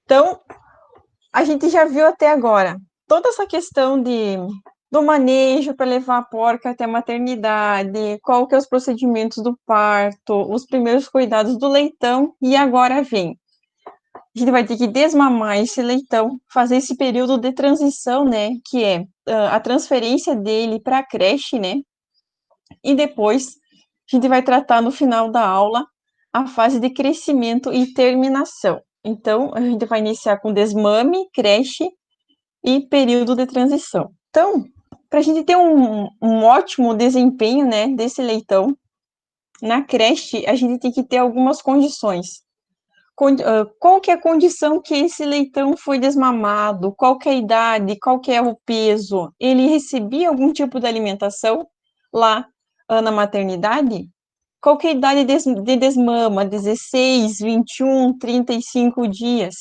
Então, a gente já viu até agora toda essa questão do manejo para levar a porca até a maternidade, qual que é os procedimentos do parto, os primeiros cuidados do leitão, e agora vem. A gente vai ter que desmamar esse leitão, fazer esse período de transição, né, que é a transferência dele para a creche, né, e depois a gente vai tratar no final da aula a fase de crescimento e terminação. Então, a gente vai iniciar com desmame, creche e período de transição. Então, para a gente ter um ótimo desempenho, né, desse leitão, na creche, a gente tem que ter algumas condições. Qual que é a condição que esse leitão foi desmamado? Qual que é a idade? Qual que é o peso? Ele recebia algum tipo de alimentação lá na maternidade? Qual que é a idade de desmama? 16, 21, 35 dias?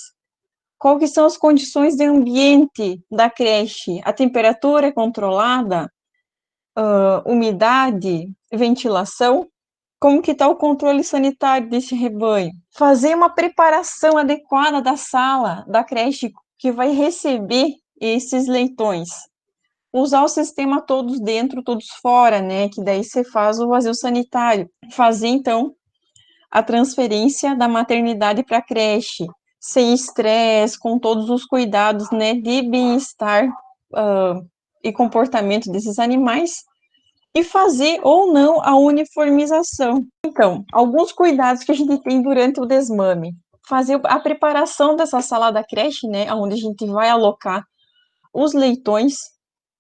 Qual que são as condições de ambiente da creche? A temperatura é controlada? Umidade? Ventilação? Como que está o controle sanitário desse rebanho? Fazer uma preparação adequada da sala, da creche que vai receber esses leitões. Usar o sistema todos dentro, todos fora, né? Que daí você faz o vazio sanitário. Fazer, então, a transferência da maternidade para a creche, sem estresse, com todos os cuidados, né? De bem-estar e comportamento desses animais, e fazer ou não a uniformização. Então, alguns cuidados que a gente tem durante o desmame. Fazer a preparação dessa sala da creche, né, onde a gente vai alocar os leitões.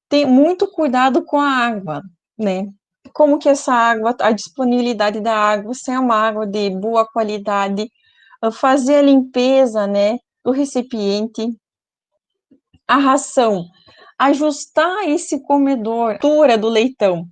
Ter muito cuidado com a água, né? Como que essa água, a disponibilidade da água, se é uma água de boa qualidade, fazer a limpeza, né, do recipiente, a ração, ajustar esse comedor, a altura do leitão,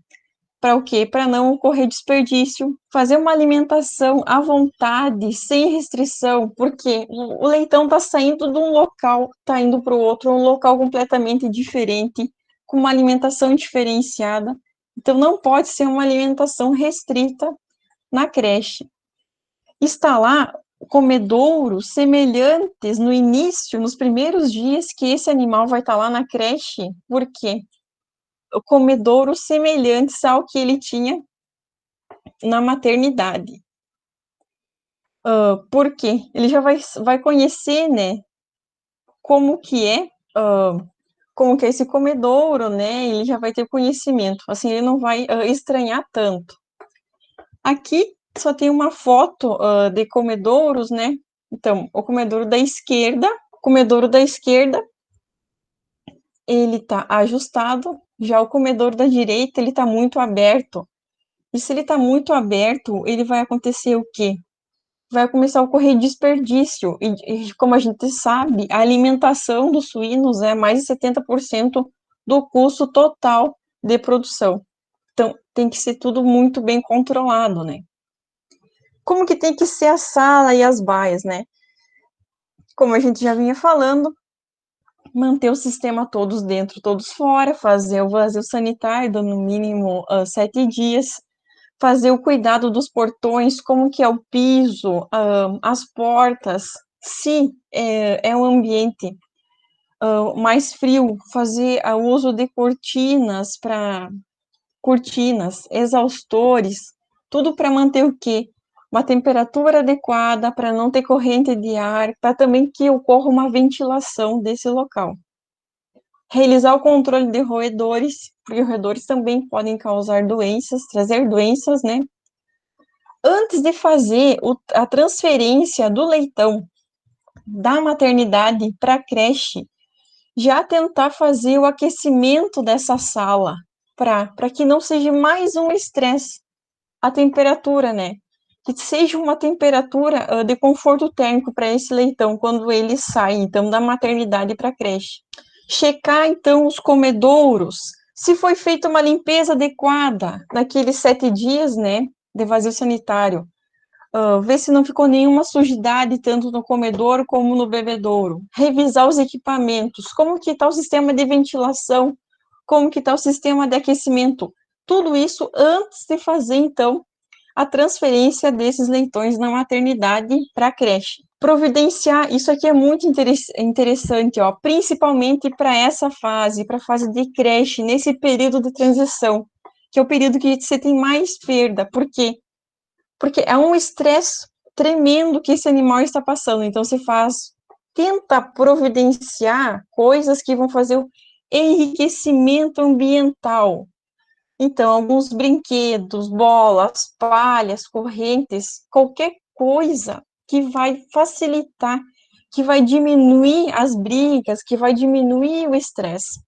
para o quê? Para não ocorrer desperdício, fazer uma alimentação à vontade, sem restrição, porque o leitão está saindo de um local, está indo para o outro, um local completamente diferente, com uma alimentação diferenciada. Então, não pode ser uma alimentação restrita na creche. Instalar comedouros semelhantes no início, nos primeiros dias que esse animal vai estar lá na creche, por quê? Comedouros semelhantes ao que ele tinha na maternidade. Por quê? Ele já vai conhecer, né, como que é, como que é esse comedouro, né, ele já vai ter conhecimento, assim, ele não vai estranhar tanto. Aqui só tem uma foto de comedouros, né, então, o comedouro da esquerda, ele tá ajustado, já o comedouro da direita, ele tá muito aberto, e se ele tá muito aberto, ele vai acontecer o quê? Vai começar a ocorrer desperdício. E como a gente sabe, a alimentação dos suínos é mais de 70% do custo total de produção. Então, tem que ser tudo muito bem controlado, né? Como que tem que ser a sala e as baias, né? Como a gente já vinha falando, manter o sistema todos dentro, todos fora, fazer o vazio sanitário no mínimo 7 dias, fazer o cuidado dos portões, como que é o piso, as portas, se é um ambiente mais frio, fazer o uso de cortinas, exaustores, tudo para manter o quê? Uma temperatura adequada, para não ter corrente de ar, para também que ocorra uma ventilação desse local. Realizar o controle de roedores, porque roedores também podem causar doenças, trazer doenças, né? Antes de fazer a transferência do leitão da maternidade para a creche, já tentar fazer o aquecimento dessa sala, para que não seja mais um estresse. A temperatura, né? Que seja uma temperatura de conforto térmico para esse leitão quando ele sai, então, da maternidade para a creche. Checar, então, os comedouros, se foi feita uma limpeza adequada naqueles 7 dias, né, de vazio sanitário. Ver se não ficou nenhuma sujidade, tanto no comedouro como no bebedouro. Revisar os equipamentos, como que está o sistema de ventilação, como que está o sistema de aquecimento. Tudo isso antes de fazer, então, a transferência desses leitões na maternidade para a creche. providenciar, isso aqui é muito interessante, ó, principalmente para essa fase, para a fase de creche, nesse período de transição, que é o período que você tem mais perda. Por quê? Porque é um estresse tremendo que esse animal está passando. Então, tenta providenciar coisas que vão fazer o enriquecimento ambiental. Então, alguns brinquedos, bolas, palhas, correntes, qualquer coisa que vai facilitar, que vai diminuir as brigas, que vai diminuir o estresse.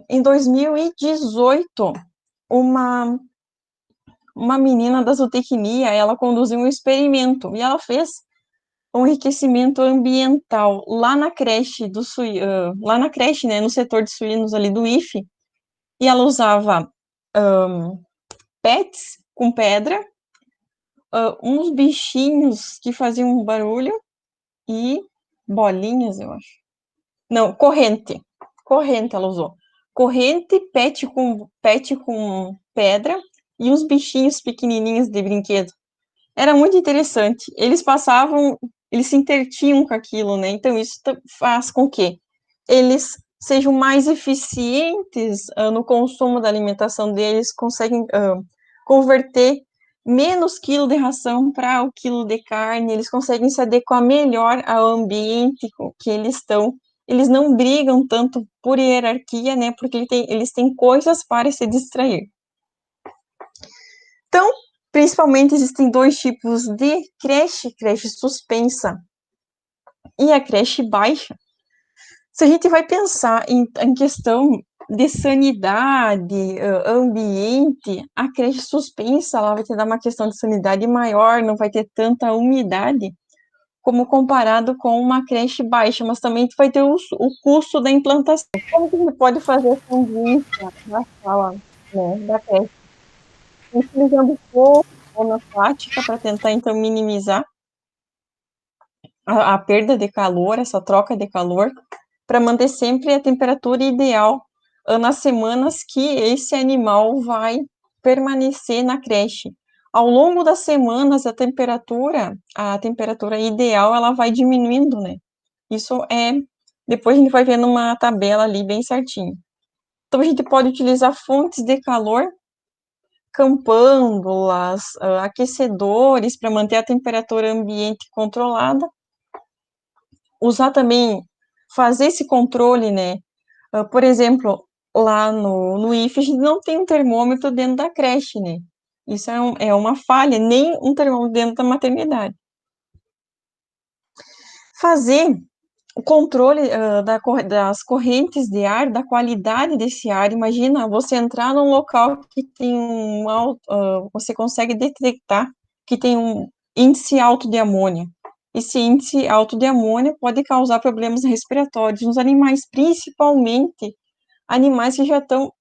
Em 2018, uma menina da zootecnia, ela conduziu um experimento e ela fez um enriquecimento ambiental lá na creche lá na creche, né, no setor de suínos ali do IFE, e ela usava pets com pedra, uns bichinhos que faziam barulho e bolinhas, eu acho. Não, corrente. Corrente ela usou. Corrente, pet com pedra e uns bichinhos pequenininhos de brinquedo. Era muito interessante. Eles se entretinham com aquilo, né? Então, isso faz com que eles sejam mais eficientes no consumo da alimentação deles, conseguem converter menos quilo de ração para o quilo de carne, eles conseguem se adequar melhor ao ambiente que eles estão. Eles não brigam tanto por hierarquia, né? Porque eles têm coisas para se distrair. Então, principalmente existem dois tipos de creche suspensa e a creche baixa. Se a gente vai pensar em questão de sanidade, ambiente, a creche suspensa, ela vai te dar uma questão de sanidade maior, não vai ter tanta umidade, como comparado com uma creche baixa, mas também vai ter o custo da implantação. Como que a gente pode fazer essa ambiência na sala, né, da creche? Utilizando fogo ou na prática para tentar, então, minimizar a perda de calor, essa troca de calor, para manter sempre a temperatura ideal nas semanas que esse animal vai permanecer na creche. Ao longo das semanas, a temperatura ideal, ela vai diminuindo, né? Depois a gente vai vendo uma tabela ali bem certinho. Então, a gente pode utilizar fontes de calor, campândulas, aquecedores para manter a temperatura ambiente controlada, usar também, fazer esse controle, né? Por exemplo, lá no IFE, a gente não tem um termômetro dentro da creche, né? Isso é uma falha, nem um termômetro dentro da maternidade. Fazer o controle das correntes de ar, da qualidade desse ar. Imagina você entrar num local que tem você consegue detectar que tem um índice alto de amônia. Esse índice alto de amônia pode causar problemas respiratórios nos animais, principalmente animais que já estão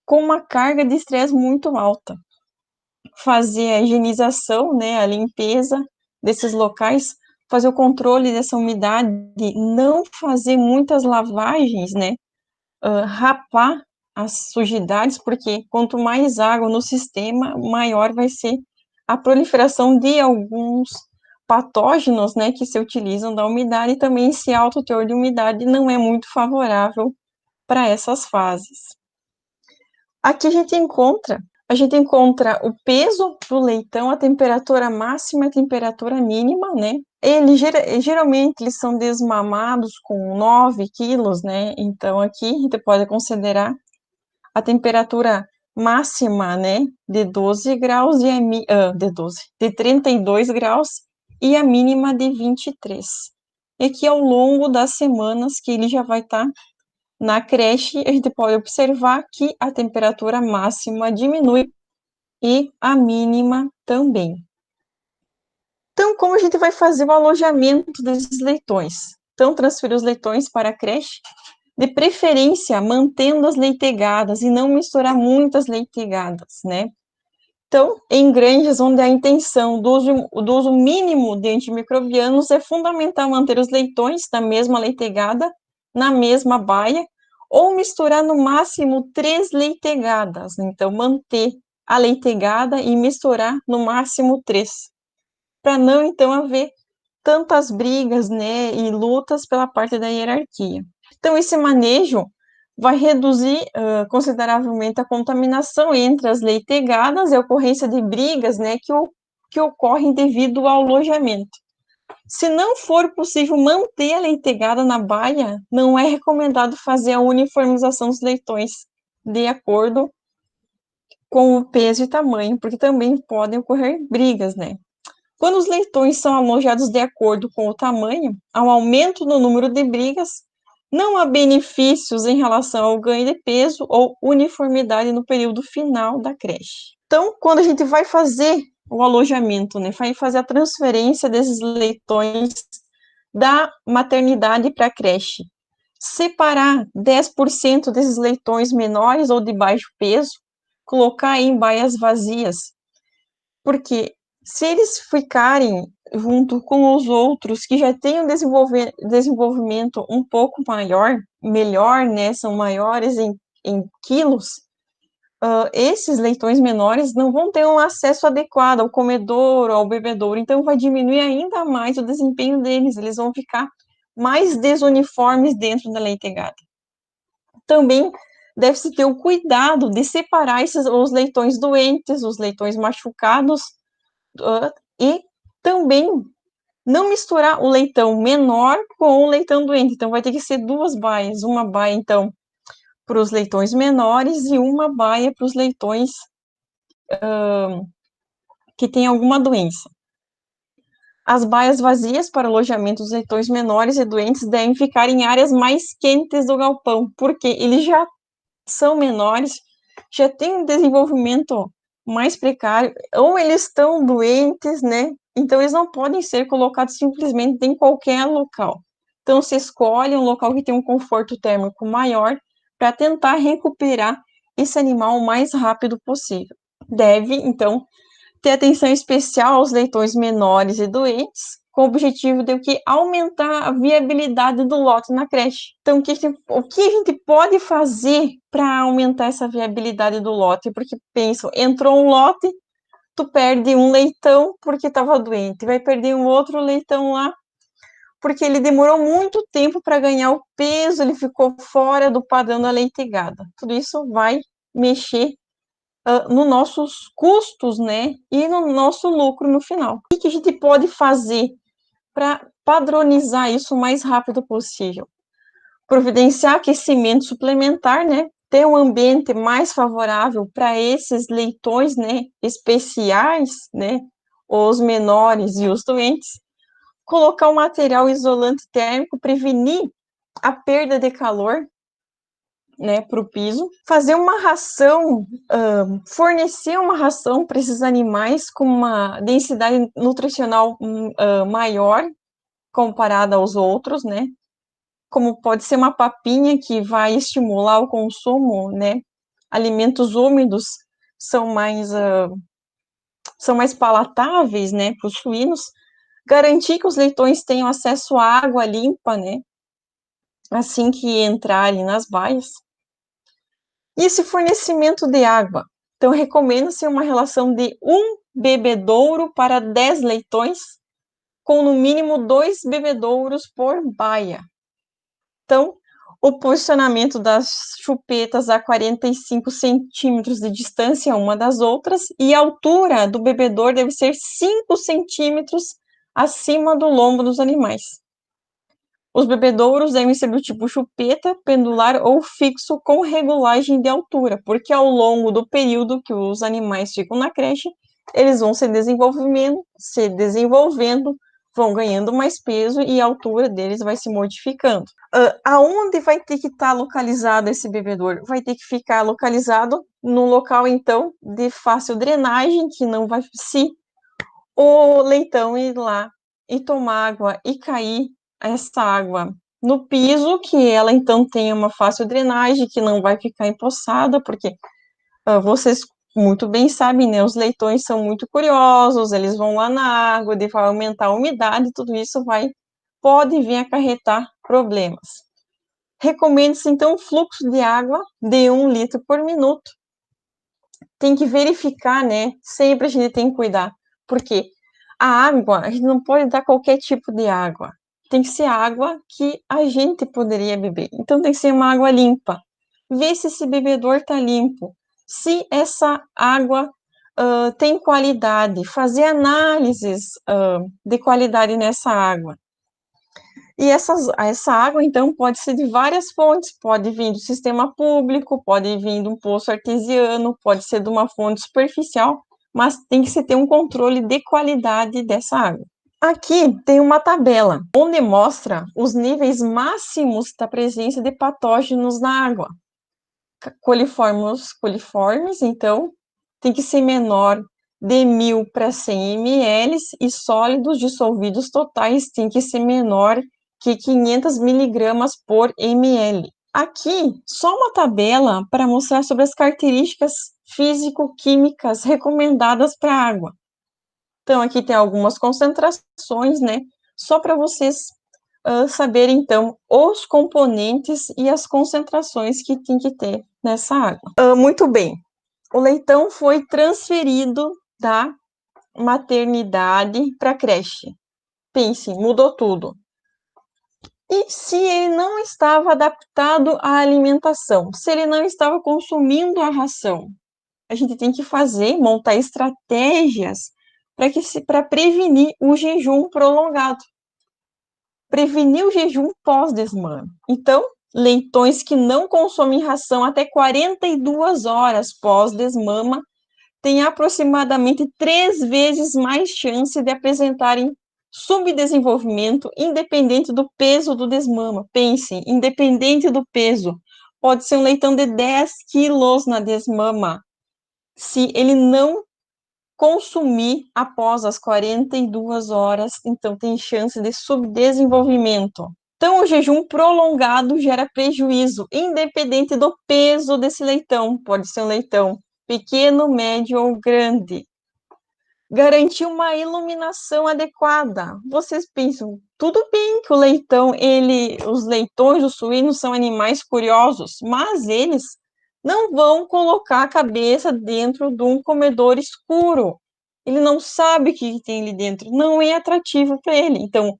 com uma carga de estresse muito alta. Fazer a higienização, né, a limpeza desses locais, fazer o controle dessa umidade, não fazer muitas lavagens, né, rapar as sujidades, porque quanto mais água no sistema, maior vai ser a proliferação de alguns patógenos, né, que se utilizam da umidade, e também esse alto teor de umidade não é muito favorável para essas fases. Aqui a gente encontra o peso do leitão, a temperatura máxima e a temperatura mínima, né? Geralmente, eles são desmamados com 9 quilos, né? Então, aqui a gente pode considerar a temperatura máxima, né, de 12 graus de 32 graus e a mínima de 23. E aqui, ao longo das semanas que ele já vai estar na creche, a gente pode observar que a temperatura máxima diminui e a mínima também. Então, como a gente vai fazer o alojamento desses leitões? Então, transferir os leitões para a creche, de preferência mantendo as leitegadas e não misturar muitas leitegadas, né? Então, em granjas onde a intenção do uso mínimo de antimicrobianos, é fundamental manter os leitões da mesma leitegada, na mesma baia, ou misturar no máximo 3 leitegadas. Então, manter a leitegada e misturar no máximo 3, para não, então, haver tantas brigas, né, e lutas pela parte da hierarquia. Então, esse manejo vai reduzir consideravelmente a contaminação entre as leitegadas e a ocorrência de brigas, né, que ocorrem devido ao alojamento. Se não for possível manter a leitegada na baia, não é recomendado fazer a uniformização dos leitões de acordo com o peso e tamanho, porque também podem ocorrer brigas, né? Quando os leitões são alojados de acordo com o tamanho, há um aumento no número de brigas, não há benefícios em relação ao ganho de peso ou uniformidade no período final da creche. Então, quando a gente vai fazer o alojamento, né, vai fazer a transferência desses leitões da maternidade para a creche, separar 10% desses leitões menores ou de baixo peso, colocar em baias vazias, porque se eles ficarem junto com os outros que já têm um desenvolvimento um pouco maior, melhor, né, são maiores em quilos, esses leitões menores não vão ter um acesso adequado ao comedouro, ao bebedouro, então vai diminuir ainda mais o desempenho deles, eles vão ficar mais desuniformes dentro da leitegada. Também deve-se ter o cuidado de separar os leitões doentes, os leitões machucados, e também não misturar o leitão menor com o leitão doente. Então, vai ter que ser duas baias. Uma baia, então, para os leitões menores e uma baia para os leitões que têm alguma doença. As baias vazias para alojamento dos leitões menores e doentes devem ficar em áreas mais quentes do galpão, porque eles já são menores, já têm um desenvolvimento mais precário, ou eles estão doentes, né? Então, eles não podem ser colocados simplesmente em qualquer local. Então, se escolhe um local que tem um conforto térmico maior para tentar recuperar esse animal o mais rápido possível. Deve, então, ter atenção especial aos leitões menores e doentes, com o objetivo de aumentar a viabilidade do lote na creche. Então, o que a gente pode fazer para aumentar essa viabilidade do lote? Porque pensam, entrou um lote, tu perde um leitão porque estava doente, vai perder um outro leitão lá porque ele demorou muito tempo para ganhar o peso, ele ficou fora do padrão da leitegada. Tudo isso vai mexer nos nossos custos, né, e no nosso lucro no final. O que a gente pode fazer para padronizar isso o mais rápido possível? Providenciar aquecimento suplementar, né, ter um ambiente mais favorável para esses leitões, né, especiais, né, os menores e os doentes, colocar um material isolante térmico, prevenir a perda de calor, né, para o piso, fazer uma ração, fornecer uma ração para esses animais com uma densidade nutricional maior comparada aos outros, né, como pode ser uma papinha que vai estimular o consumo, né, alimentos úmidos são mais palatáveis, né, para os suínos, garantir que os leitões tenham acesso à água limpa, né, assim que entrarem nas baias. E esse fornecimento de água? Então, recomenda-se uma relação de 1 bebedouro para 10 leitões, com no mínimo 2 bebedouros por baia. Então, o posicionamento das chupetas a 45 centímetros de distância uma das outras, e a altura do bebedouro deve ser 5 centímetros acima do lombo dos animais. Os bebedouros devem ser do tipo chupeta, pendular ou fixo com regulagem de altura, porque ao longo do período que os animais ficam na creche, eles vão se desenvolvendo, vão ganhando mais peso e a altura deles vai se modificando. Aonde vai ter que estar localizado esse bebedouro? Vai ter que ficar localizado no local, então, de fácil drenagem, que não vai, se o leitão ir lá e tomar água e cair essa água no piso, que ela então tenha uma fácil drenagem, que não vai ficar empoçada, porque vocês muito bem sabem, né, os leitões são muito curiosos, eles vão lá na água, vai aumentar a umidade, tudo isso pode vir acarretar problemas. Recomenda-se, então, um fluxo de água de 1 litro por minuto. Tem que verificar, né, sempre a gente tem que cuidar, porque A água, a gente não pode dar qualquer tipo de água. Tem que ser água que a gente poderia beber. Então, tem que ser uma água limpa. Ver se esse bebedor está limpo. Se essa água tem qualidade. Fazer análises de qualidade nessa água. E essa água, então, pode ser de várias fontes, pode vir do sistema público, pode vir de um poço artesiano, pode ser de uma fonte superficial, mas tem que se ter um controle de qualidade dessa água. Aqui tem uma tabela, onde mostra os níveis máximos da presença de patógenos na água. Coliformes, então, tem que ser menor de 1.000 para 100 ml e sólidos dissolvidos totais tem que ser menor que 500 miligramas por ml. Aqui, só uma tabela para mostrar sobre as características físico-químicas recomendadas para a água. Então, aqui tem algumas concentrações, né? Só para vocês saberem, então, os componentes e as concentrações que tem que ter nessa água. Muito bem. O leitão foi transferido da maternidade para a creche. Pense, mudou tudo. E se ele não estava adaptado à alimentação, se ele não estava consumindo a ração, a gente tem que montar estratégias para prevenir o jejum prolongado. Prevenir o jejum pós-desmame. Então, leitões que não consomem ração até 42 horas pós-desmama têm aproximadamente 3 vezes mais chance de apresentarem subdesenvolvimento independente do peso do desmama. Pensem, independente do peso. Pode ser um leitão de 10 quilos na desmama. Se ele não consumir após as 42 horas, então tem chance de subdesenvolvimento. Então, o jejum prolongado gera prejuízo, independente do peso desse leitão. Pode ser um leitão pequeno, médio ou grande. Garantir uma iluminação adequada. Vocês pensam, tudo bem que os leitões, os suínos são animais curiosos, mas eles não vão colocar a cabeça dentro de um comedor escuro. Ele não sabe o que tem ali dentro, não é atrativo para ele. Então,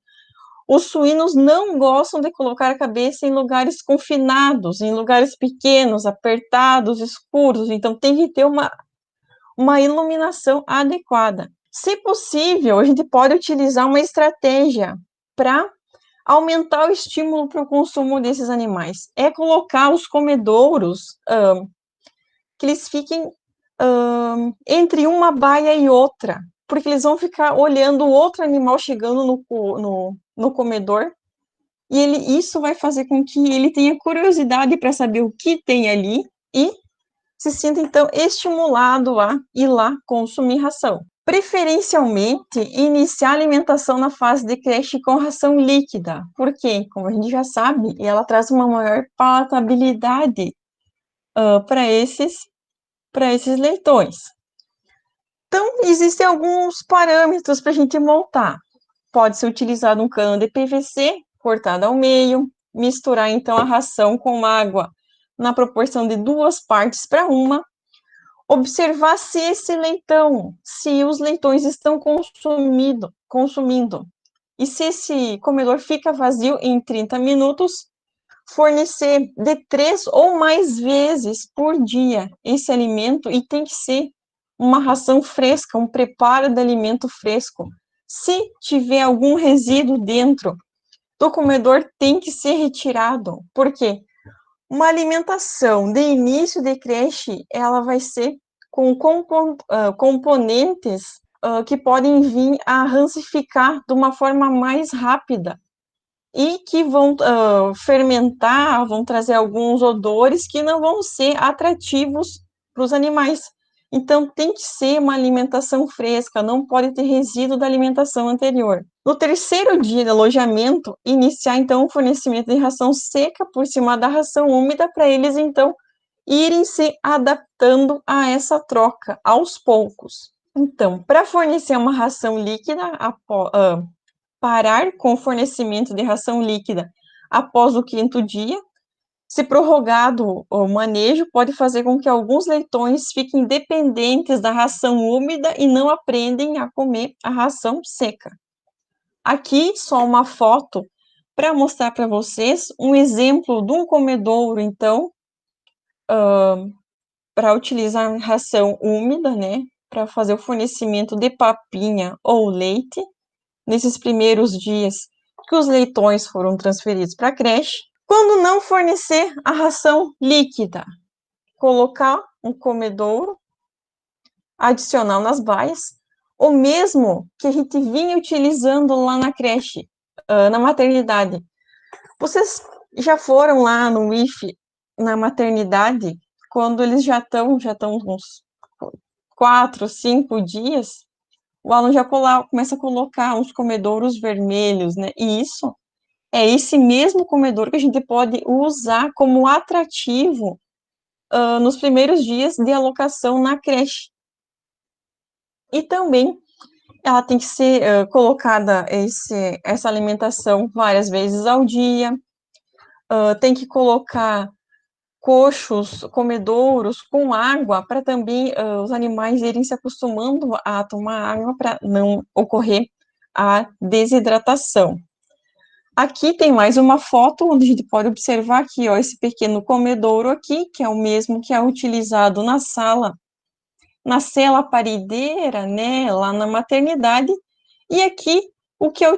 os suínos não gostam de colocar a cabeça em lugares confinados, em lugares pequenos, apertados, escuros. Então, tem que ter uma iluminação adequada. Se possível, a gente pode utilizar uma estratégia para aumentar o estímulo para o consumo desses animais. É colocar os comedouros que eles fiquem entre uma baia e outra, porque eles vão ficar olhando o outro animal chegando no comedor, e isso vai fazer com que ele tenha curiosidade para saber o que tem ali e se sinta, então, estimulado a ir lá consumir ração. Preferencialmente, iniciar a alimentação na fase de creche com ração líquida, porque, como a gente já sabe, ela traz uma maior palatabilidade para esses leitões. Então, existem alguns parâmetros para a gente montar. Pode ser utilizado um cano de PVC cortado ao meio, misturar, então, a ração com água na proporção de 2 partes para 1, observar se os leitões estão consumindo, e se esse comedor fica vazio em 30 minutos, fornecer de 3 ou mais vezes por dia esse alimento, e tem que ser uma ração fresca, um preparo de alimento fresco. Se tiver algum resíduo dentro do comedor, tem que ser retirado. Por quê? Uma alimentação de início de creche, ela vai ser com componentes que podem vir a rancificar de uma forma mais rápida e que vão fermentar, vão trazer alguns odores que não vão ser atrativos para os animais. Então, tem que ser uma alimentação fresca, não pode ter resíduo da alimentação anterior. No terceiro dia de alojamento, iniciar, então, o fornecimento de ração seca por cima da ração úmida, para eles, então, irem se adaptando a essa troca, aos poucos. Então, para fornecer uma ração líquida, parar com o fornecimento de ração líquida após o 5º dia, Se prorrogado o manejo, pode fazer com que alguns leitões fiquem dependentes da ração úmida e não aprendem a comer a ração seca. Aqui, só uma foto para mostrar para vocês um exemplo de um comedouro, então, para utilizar ração úmida, né, para fazer o fornecimento de papinha ou leite, nesses primeiros dias que os leitões foram transferidos para a creche. Quando não fornecer a ração líquida, colocar um comedouro adicional nas baias, o mesmo que a gente vinha utilizando lá na creche, na maternidade. Vocês já foram lá no IF, na maternidade, quando eles já estão uns 4, 5 dias, o aluno já começa a colocar uns comedouros vermelhos, né? E isso é esse mesmo comedouro que a gente pode usar como atrativo nos primeiros dias de alocação na creche. E também ela tem que ser colocada essa alimentação várias vezes ao dia, tem que colocar coxos, comedouros com água, para também os animais irem se acostumando a tomar água para não ocorrer a desidratação. Aqui tem mais uma foto, onde a gente pode observar aqui, ó, esse pequeno comedouro aqui, que é o mesmo que é utilizado na cela parideira, né, lá na maternidade, e aqui o que é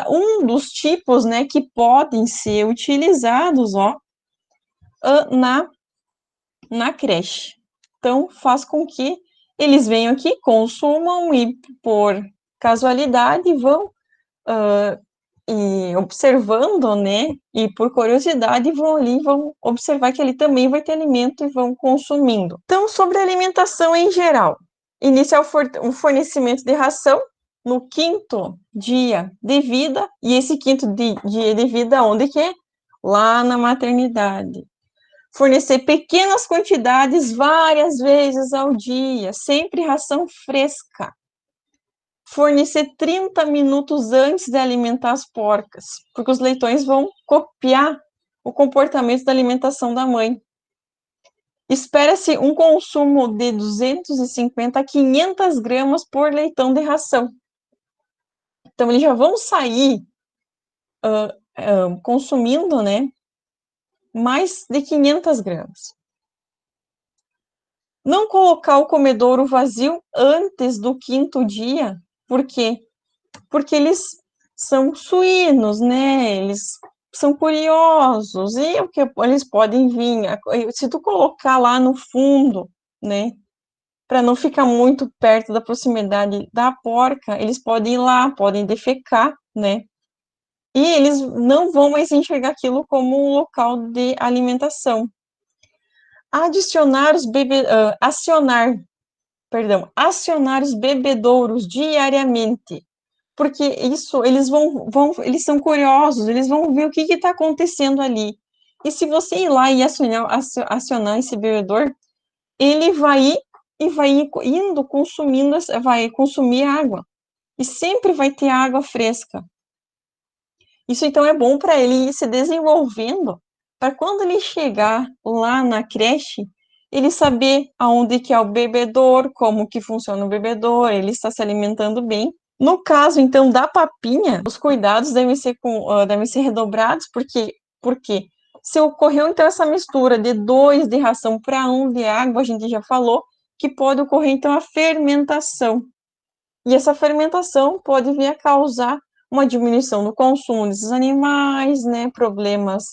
um dos tipos, né, que podem ser utilizados, ó, na creche. Então, faz com que eles venham aqui, consumam e, por casualidade, vão e observando, né, e por curiosidade vão ali, vão observar que ali também vai ter alimento e vão consumindo. Então, sobre a alimentação em geral, inicia o fornecimento de ração no 5º dia de vida, e esse 5º dia de vida, onde que é? Lá na maternidade. Fornecer pequenas quantidades várias vezes ao dia, sempre ração fresca. Fornecer 30 minutos antes de alimentar as porcas, porque os leitões vão copiar o comportamento da alimentação da mãe. Espera-se um consumo de 250 a 500 gramas por leitão de ração. Então, eles já vão sair consumindo, né, mais de 500 gramas. Não colocar o comedouro vazio antes do 5º dia, por quê? Porque eles são suínos, né? Eles são curiosos, e o que eles podem vir, se tu colocar lá no fundo, né, para não ficar muito perto da proximidade da porca, eles podem ir lá, podem defecar, né? E eles não vão mais enxergar aquilo como um local de alimentação. Acionar os bebedouros diariamente, porque isso, eles são curiosos, eles vão ver o que está acontecendo ali. E se você ir lá e acionar esse bebedor, ele vai ir e vai indo consumindo, vai consumir água. E sempre vai ter água fresca. Isso, então, é bom para ele ir se desenvolvendo, para quando ele chegar lá na creche, ele saber aonde que é o bebedor, como que funciona o bebedor, ele está se alimentando bem. No caso, então, da papinha, os cuidados devem ser redobrados, porque se ocorreu, então, essa mistura de 2 de ração para 1 de água, a gente já falou, que pode ocorrer, então, a fermentação. E essa fermentação pode vir a causar uma diminuição no consumo desses animais, né, problemas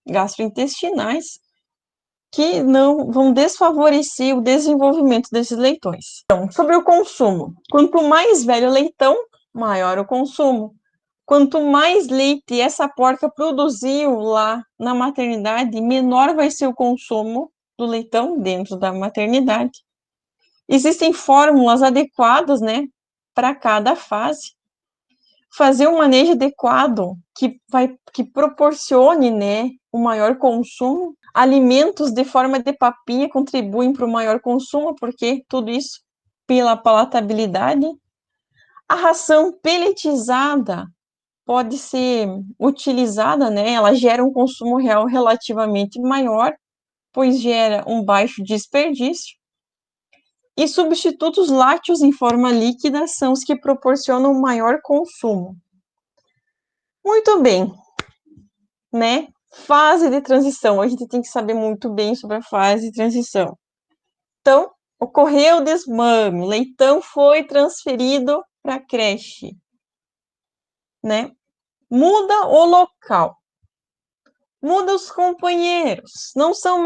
gastrointestinais, que não vão desfavorecer o desenvolvimento desses leitões. Então, sobre o consumo, quanto mais velho o leitão, maior o consumo. Quanto mais leite essa porca produziu lá na maternidade, menor vai ser o consumo do leitão dentro da maternidade. Existem fórmulas adequadas, né, para cada fase. Fazer um manejo adequado que proporcione, né, o maior consumo. Alimentos de forma de papinha contribuem para o maior consumo, porque tudo isso pela palatabilidade. A ração pelletizada pode ser utilizada, né? Ela gera um consumo real relativamente maior, pois gera um baixo desperdício. E substitutos lácteos em forma líquida são os que proporcionam maior consumo. Muito bem, né? Fase de transição. A gente tem que saber muito bem sobre a fase de transição. Então, ocorreu o desmame, o leitão foi transferido para a creche, né? Muda o local, muda os companheiros, não são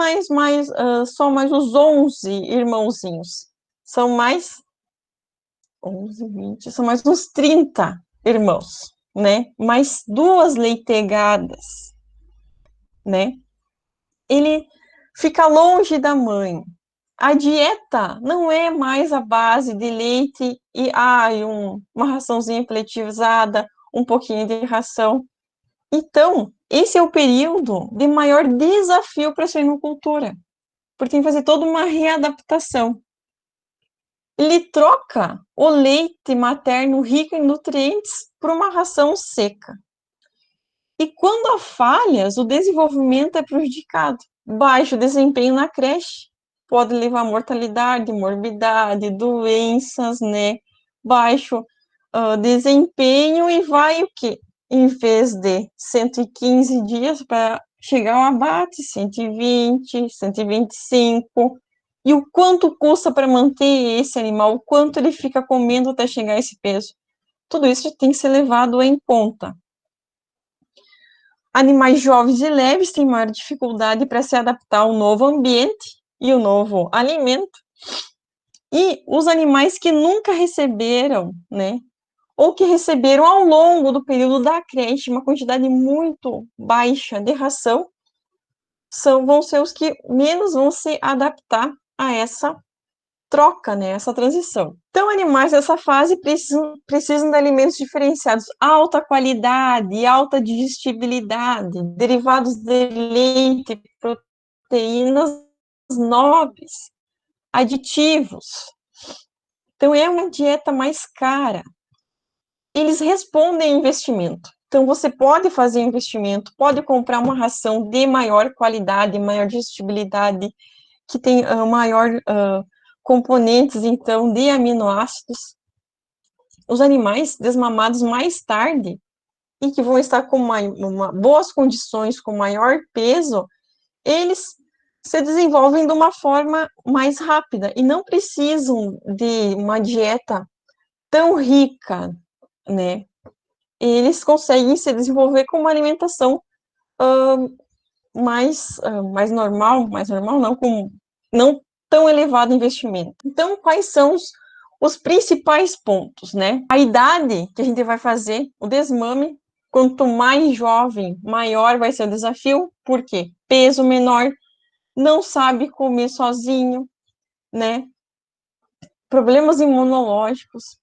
só mais os 11 irmãozinhos, são mais 11, 20, são mais uns 30 irmãos, né? Mais duas leitegadas, né? Ele fica longe da mãe. A dieta não é mais a base de leite e uma raçãozinha peletivada, um pouquinho de ração. Então, esse é o período de maior desafio para a suinocultura, porque tem que fazer toda uma readaptação. Ele troca o leite materno rico em nutrientes por uma ração seca. E quando há falhas, o desenvolvimento é prejudicado. Baixo desempenho na creche pode levar a mortalidade, morbidade, doenças, né? Baixo desempenho e vai o quê? Em vez de 115 dias para chegar ao abate, 120, 125. E o quanto custa para manter esse animal, o quanto ele fica comendo até chegar a esse peso. Tudo isso tem que ser levado em conta. Animais jovens e leves têm maior dificuldade para se adaptar ao novo ambiente e o novo alimento. E os animais que nunca receberam, né, ou que receberam ao longo do período da creche uma quantidade muito baixa de ração, vão ser os que menos vão se adaptar a essa troca, né, essa transição. Então, animais dessa fase precisam de alimentos diferenciados, alta qualidade, alta digestibilidade, derivados de leite, proteínas nobres, aditivos. Então, é uma dieta mais cara. Eles respondem a investimento. Então, você pode fazer investimento, pode comprar uma ração de maior qualidade, maior digestibilidade, que tem maior componentes, então, de aminoácidos. Os animais desmamados mais tarde, e que vão estar com boas condições, com maior peso, eles se desenvolvem de uma forma mais rápida e não precisam de uma dieta tão rica, né? Eles conseguem se desenvolver com uma alimentação mais normal não, com não tão elevado investimento. Então, quais são os principais pontos, né? A idade que a gente vai fazer o desmame, quanto mais jovem, maior vai ser o desafio, por quê? Peso menor, não sabe comer sozinho, né? Problemas imunológicos,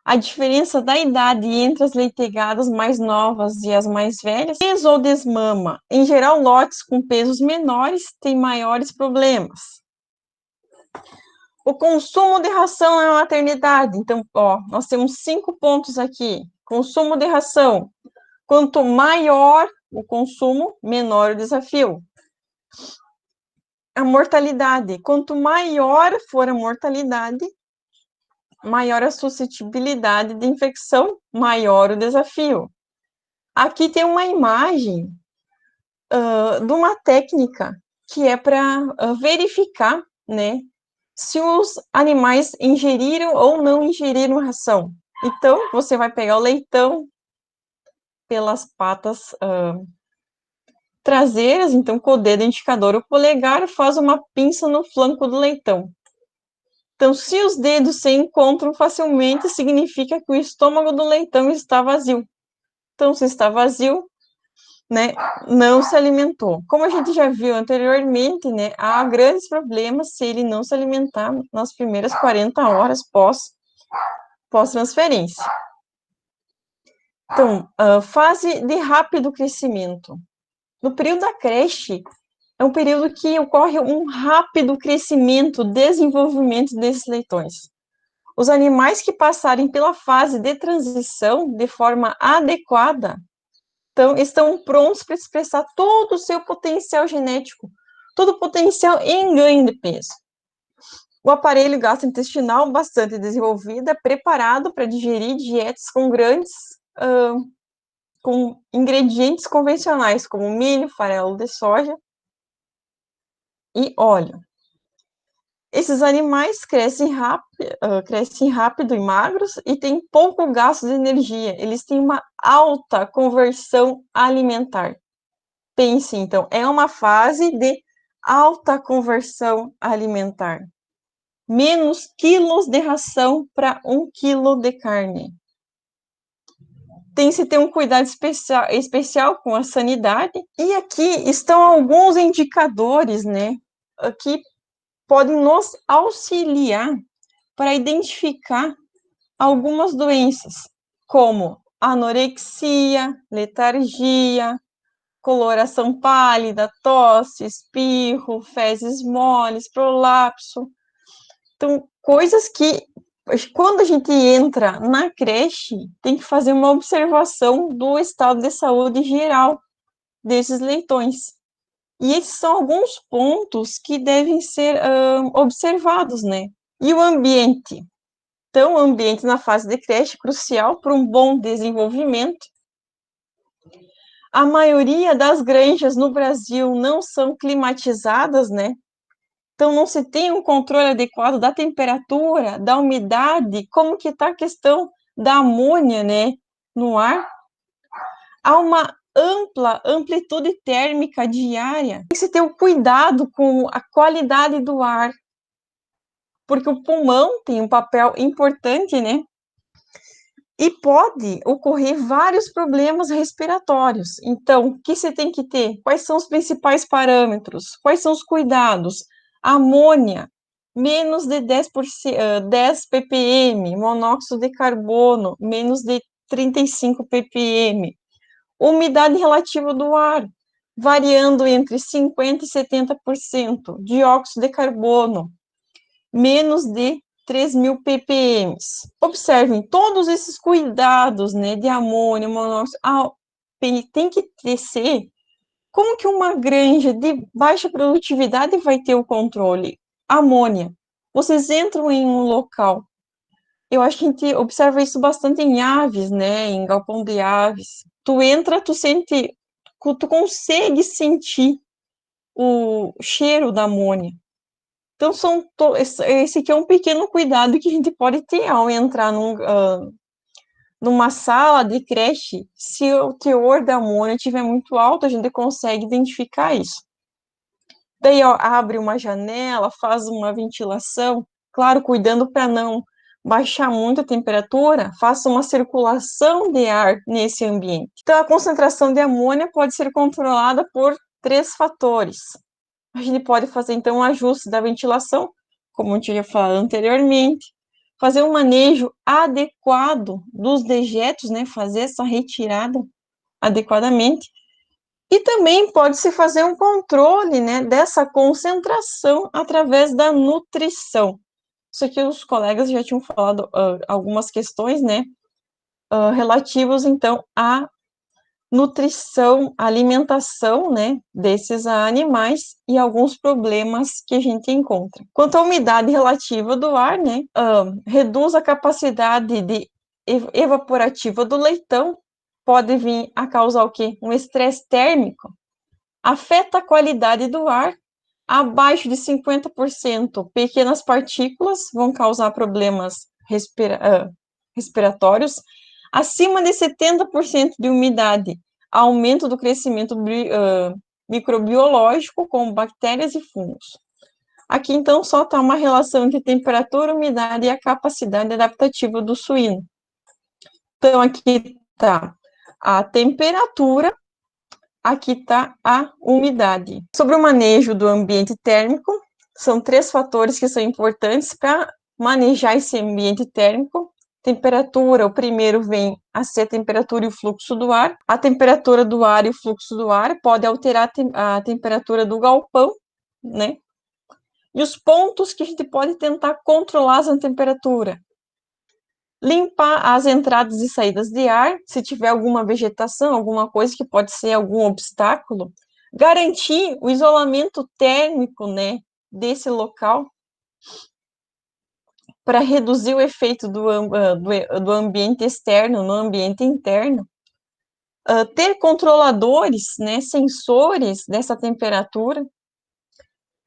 a diferença da idade entre as leitegadas mais novas e as mais velhas, peso ou desmama. Em geral, lotes com pesos menores têm maiores problemas. O consumo de ração na maternidade. Então, nós temos 5 pontos aqui. Consumo de ração. Quanto maior o consumo, menor o desafio. A mortalidade. Quanto maior for a mortalidade, maior a suscetibilidade de infecção, maior o desafio. Aqui tem uma imagem de uma técnica que é para verificar, né, se os animais ingeriram ou não ingeriram ração. Então, você vai pegar o leitão pelas patas traseiras, então com o dedo indicador, o polegar, faz uma pinça no flanco do leitão. Então, se os dedos se encontram facilmente, significa que o estômago do leitão está vazio. Então, se está vazio, né, não se alimentou. Como a gente já viu anteriormente, né, há grandes problemas se ele não se alimentar nas primeiras 40 horas pós-transferência. Então, fase de rápido crescimento. No período da creche, é um período que ocorre um rápido crescimento, desenvolvimento desses leitões. Os animais que passarem pela fase de transição de forma adequada estão prontos para expressar todo o seu potencial genético, todo o potencial em ganho de peso. O aparelho gastrointestinal, bastante desenvolvido, é preparado para digerir dietas com ingredientes convencionais, como milho, farelo de soja e óleo. Esses animais crescem rápido e magros e têm pouco gasto de energia. Eles têm uma alta conversão alimentar. Pense, então, é uma fase de alta conversão alimentar. Menos quilos de ração para 1 quilo de carne. Tem que ter um cuidado especial com a sanidade. E aqui estão alguns indicadores, né, que podem nos auxiliar para identificar algumas doenças, como anorexia, letargia, coloração pálida, tosse, espirro, fezes moles, prolapso. Então, coisas que, quando a gente entra na creche, tem que fazer uma observação do estado de saúde geral desses leitões. E esses são alguns pontos que devem ser observados, né? E o ambiente? Então, o ambiente na fase de creche é crucial para um bom desenvolvimento. A maioria das granjas no Brasil não são climatizadas, né? Então, não se tem um controle adequado da temperatura, da umidade, como que está a questão da amônia, né, no ar. Há uma ampla amplitude térmica diária. Tem que se ter o cuidado com a qualidade do ar, porque o pulmão tem um papel importante, né? E pode ocorrer vários problemas respiratórios. Então, o que você tem que ter? Quais são os principais parâmetros? Quais são os cuidados? Amônia, menos de 10 ppm, monóxido de carbono, menos de 35 ppm. Umidade relativa do ar, variando entre 50% e 70%. Dióxido de carbono, menos de 3.000 ppm. Observem todos esses cuidados, né, de amônia, monóxido, tem que ser. Como que uma granja de baixa produtividade vai ter o controle? Amônia. Vocês entram em um local. Eu acho que a gente observa isso bastante em aves, né, em galpão de aves. Tu entra, tu sente, tu consegue sentir o cheiro da amônia. Então, esse aqui é um pequeno cuidado que a gente pode ter ao entrar numa sala de creche. Se o teor da amônia estiver muito alto, a gente consegue identificar isso. Daí, ó, abre uma janela, faz uma ventilação, claro, cuidando para não baixar muito a temperatura, faça uma circulação de ar nesse ambiente. Então, a concentração de amônia pode ser controlada por 3 fatores. A gente pode fazer, então, um ajuste da ventilação, como eu tinha falado anteriormente, fazer um manejo adequado dos dejetos, né, fazer essa retirada adequadamente, e também pode-se fazer um controle, né, dessa concentração através da nutrição. Isso aqui os colegas já tinham falado algumas questões, né, relativos, então, à nutrição, alimentação, né, desses animais e alguns problemas que a gente encontra. Quanto à umidade relativa do ar, né, reduz a capacidade evaporativa do leitão, pode vir a causar o quê? Um estresse térmico, afeta a qualidade do ar, abaixo de 50%, pequenas partículas vão causar problemas respiratórios, acima de 70% de umidade, aumento do crescimento microbiológico, como bactérias e fungos. Aqui, então, só está uma relação entre temperatura, umidade e a capacidade adaptativa do suíno. Então, aqui está a temperatura, aqui está a umidade. Sobre o manejo do ambiente térmico, são 3 fatores que são importantes para manejar esse ambiente térmico. Temperatura, o primeiro vem a ser a temperatura e o fluxo do ar. A temperatura do ar e o fluxo do ar pode alterar a temperatura do galpão, né? E os pontos que a gente pode tentar controlar essa temperatura. Limpar as entradas e saídas de ar, se tiver alguma vegetação, alguma coisa que pode ser algum obstáculo. Garantir o isolamento térmico, né, desse local, para reduzir o efeito do ambiente externo no ambiente interno. Ter controladores, né, sensores dessa temperatura,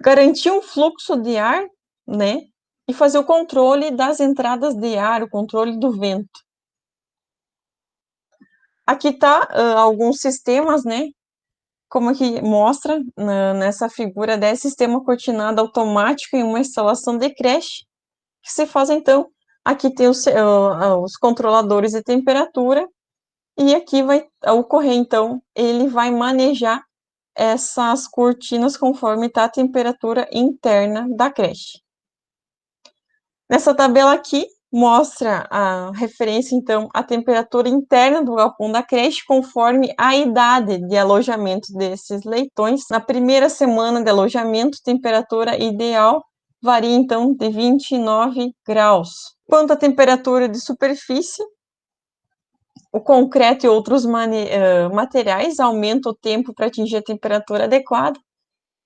garantir um fluxo de ar, né, e fazer o controle das entradas de ar, o controle do vento. Aqui está alguns sistemas, né, como aqui mostra nessa figura, 10 sistema cortinado automático em uma instalação de creche, que se faz então, aqui tem os controladores de temperatura, e aqui vai ocorrer, então, ele vai manejar essas cortinas conforme está a temperatura interna da creche. Nessa tabela aqui, mostra a referência, então, à temperatura interna do galpão da creche, conforme a idade de alojamento desses leitões. Na primeira semana de alojamento, temperatura ideal varia, então, de 29 graus. Quanto à temperatura de superfície, o concreto e outros materiais aumentam o tempo para atingir a temperatura adequada.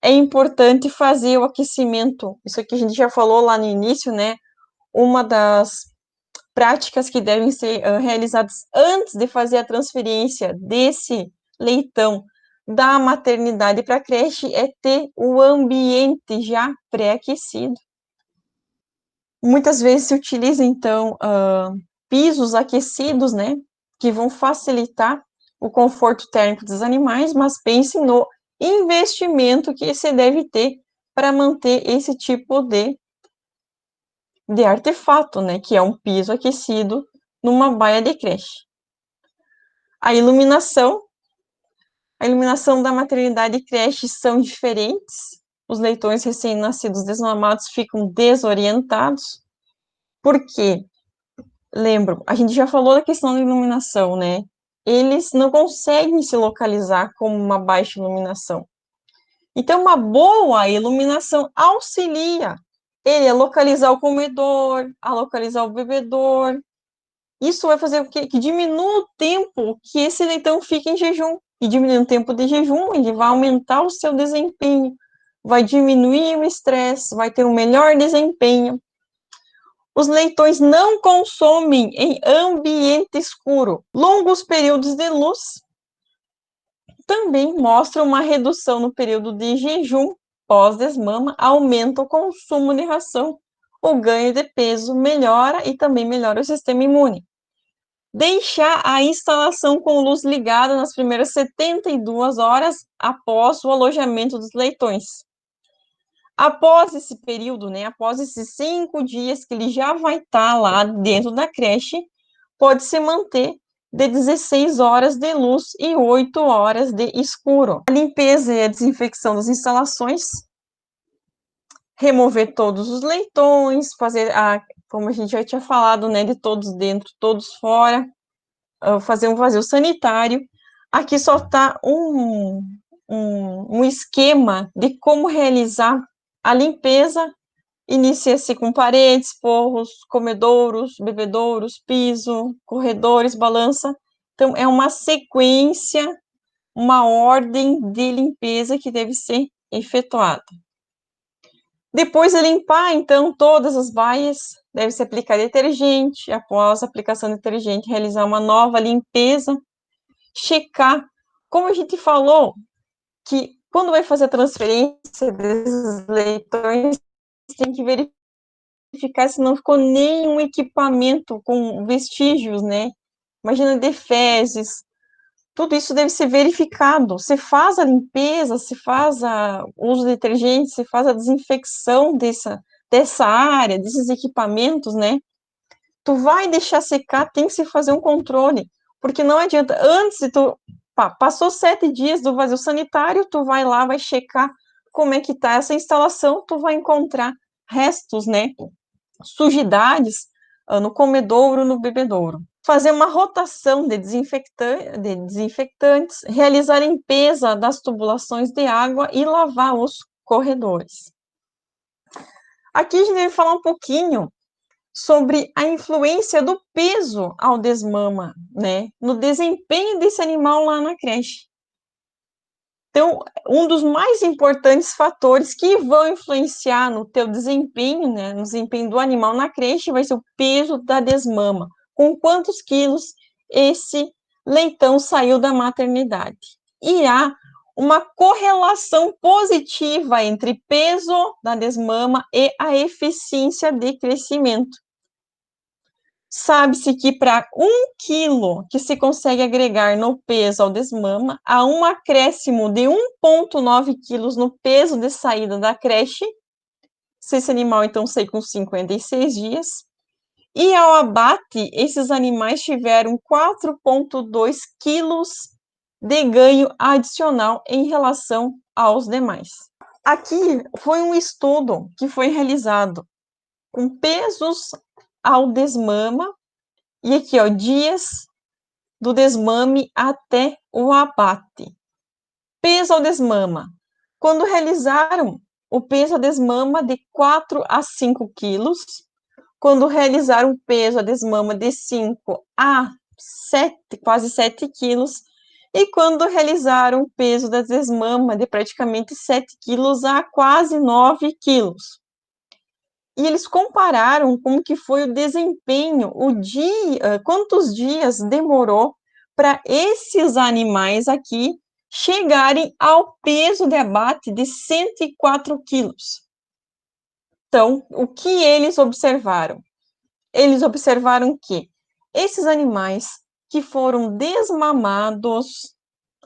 É importante fazer o aquecimento, isso aqui a gente já falou lá no início, né? Uma das práticas que devem ser realizadas antes de fazer a transferência desse leitão da maternidade para a creche é ter o ambiente já pré-aquecido. Muitas vezes se utiliza, então, pisos aquecidos, né, que vão facilitar o conforto térmico dos animais, mas pense no investimento que se deve ter para manter esse tipo de artefato, né, que é um piso aquecido numa baia de creche. A iluminação da maternidade e creche são diferentes, os leitões recém-nascidos desmamados ficam desorientados, porque, lembro, a gente já falou da questão da iluminação, né, eles não conseguem se localizar com uma baixa iluminação. Então, uma boa iluminação auxilia ele a localizar o comedor, a localizar o bebedouro. Isso vai fazer com que diminua o tempo que esse leitão fica em jejum. E diminuindo o tempo de jejum, ele vai aumentar o seu desempenho, vai diminuir o estresse, vai ter um melhor desempenho. Os leitões não consomem em ambiente escuro. Longos períodos de luz também mostram uma redução no período de jejum pós-desmama, aumenta o consumo de ração, o ganho de peso melhora e também melhora o sistema imune. Deixar a instalação com luz ligada nas primeiras 72 horas após o alojamento dos leitões. Após esse período, né, após esses 5 dias que ele já vai estar lá dentro da creche, pode-se manter de 16 horas de luz e 8 horas de escuro. A limpeza e a desinfecção das instalações, remover todos os leitões, fazer, como a gente já tinha falado, né, de todos dentro, todos fora, fazer um vazio sanitário. Aqui só está um esquema de como realizar a limpeza. Inicia-se com paredes, forros, comedouros, bebedouros, piso, corredores, balança. Então, é uma sequência, uma ordem de limpeza que deve ser efetuada. Depois de limpar, então, todas as baias, deve-se aplicar detergente. Após a aplicação de detergente, realizar uma nova limpeza. Checar, como a gente falou, que quando vai fazer a transferência desses leitões, tem que verificar se não ficou nenhum equipamento com vestígios, né? Imagina de fezes, tudo isso deve ser verificado. Se faz a limpeza, se faz o uso de detergente, se faz a desinfecção dessa área, desses equipamentos, né? Tu vai deixar secar, tem que se fazer um controle, porque não adianta, antes de tu, passou 7 dias do vazio sanitário, tu vai lá, vai checar como é que tá essa instalação, tu vai encontrar restos, né, sujidades no comedouro, no bebedouro. Fazer uma rotação de desinfectantes, realizar a limpeza das tubulações de água e lavar os corredores. Aqui a gente vai falar um pouquinho sobre a influência do peso ao desmama, né, no desempenho desse animal lá na creche. Então, um dos mais importantes fatores que vão influenciar no teu desempenho, né, no desempenho do animal na creche, vai ser o peso da desmama. Com quantos quilos esse leitão saiu da maternidade. E há uma correlação positiva entre peso da desmama e a eficiência de crescimento. Sabe-se que para 1 quilo que se consegue agregar no peso ao desmama, há um acréscimo de 1,9 quilos no peso de saída da creche, se esse animal então sair com 56 dias, e ao abate, esses animais tiveram 4,2 quilos de ganho adicional em relação aos demais. Aqui foi um estudo que foi realizado com pesos ao desmama, e aqui, ó, dias do desmame até o abate. Peso ao desmama. Quando realizaram o peso ao desmama de 4 a 5 quilos, quando realizaram o peso ao desmama de 5 a 7, quase 7 quilos, e quando realizaram o peso da desmama de praticamente 7 quilos a quase 9 quilos. E eles compararam como que foi o desempenho, o dia, quantos dias demorou para esses animais aqui chegarem ao peso de abate de 104 quilos. Então, o que eles observaram? Eles observaram que esses animais que foram desmamados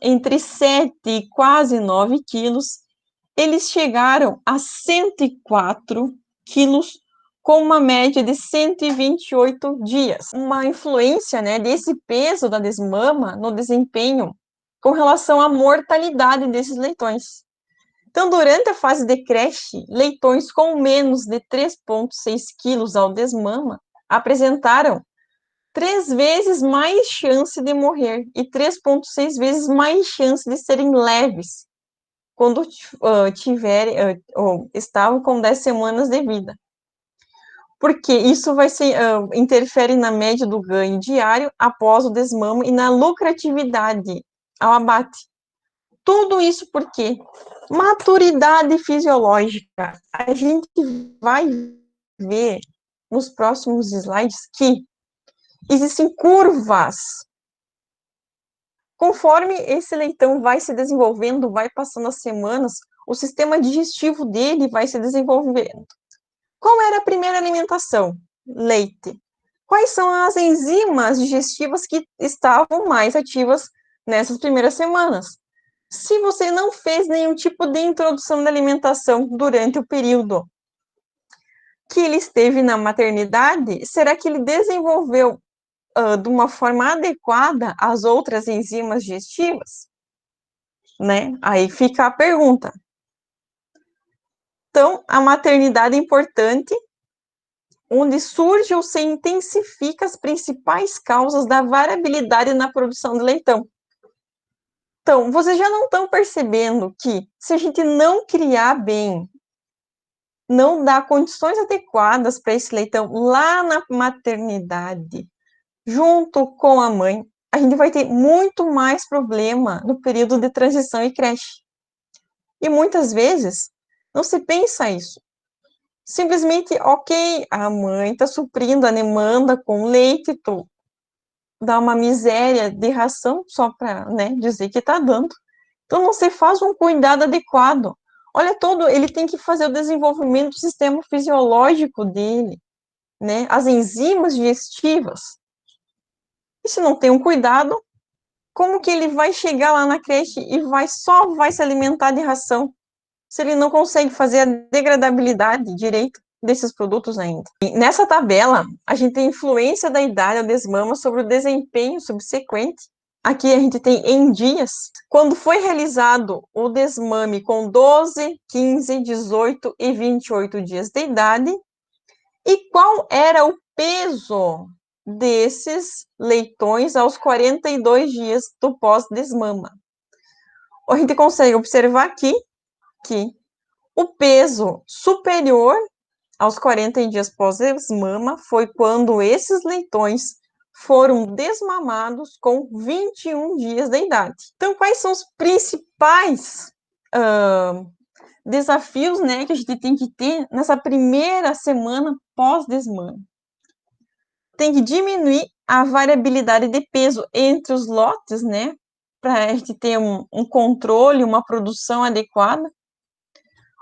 entre 7 e quase 9 quilos, eles chegaram a 104 quilos com uma média de 128 dias. Uma influência, né, desse peso da desmama no desempenho com relação à mortalidade desses leitões. Então, durante a fase de creche, leitões com menos de 3,6 quilos ao desmama apresentaram 3 vezes mais chance de morrer e 3,6 vezes mais chance de serem leves quando estavam com 10 semanas de vida. Porque isso vai ser, interfere na média do ganho diário após o desmame e na lucratividade ao abate. Tudo isso porque maturidade fisiológica. A gente vai ver nos próximos slides que existem curvas. Conforme esse leitão vai se desenvolvendo, vai passando as semanas, o sistema digestivo dele vai se desenvolvendo. Qual era a primeira alimentação? Leite. Quais são as enzimas digestivas que estavam mais ativas nessas primeiras semanas? Se você não fez nenhum tipo de introdução da alimentação durante o período que ele esteve na maternidade, será que ele desenvolveu de uma forma adequada as outras enzimas digestivas? Né? Aí fica a pergunta. Então, a maternidade é importante, onde surge ou se intensifica as principais causas da variabilidade na produção de leitão. Então, vocês já não estão percebendo que, se a gente não criar bem, não dar condições adequadas para esse leitão lá na maternidade, junto com a mãe, a gente vai ter muito mais problema no período de transição e creche. E muitas vezes, não se pensa isso. Simplesmente, ok, a mãe está suprindo a demanda com leite, tu dá uma miséria de ração só para, né, dizer que está dando. Então, não se faz um cuidado adequado. Olha todo, ele tem que fazer o desenvolvimento do sistema fisiológico dele, né, as enzimas digestivas. E se não tem um cuidado, como que ele vai chegar lá na creche e só vai se alimentar de ração, se ele não consegue fazer a degradabilidade direito desses produtos ainda? E nessa tabela, a gente tem influência da idade ao desmama sobre o desempenho subsequente. Aqui a gente tem em dias, quando foi realizado o desmame com 12, 15, 18 e 28 dias de idade, e qual era o peso desses leitões aos 42 dias do pós-desmama. A gente consegue observar aqui que o peso superior aos 40 dias pós-desmama, foi quando esses leitões foram desmamados com 21 dias de idade. Então, quais são os principais desafios, né, que a gente tem que ter nessa primeira semana pós-desmama? Tem que diminuir a variabilidade de peso entre os lotes, né, para a gente ter um controle, uma produção adequada.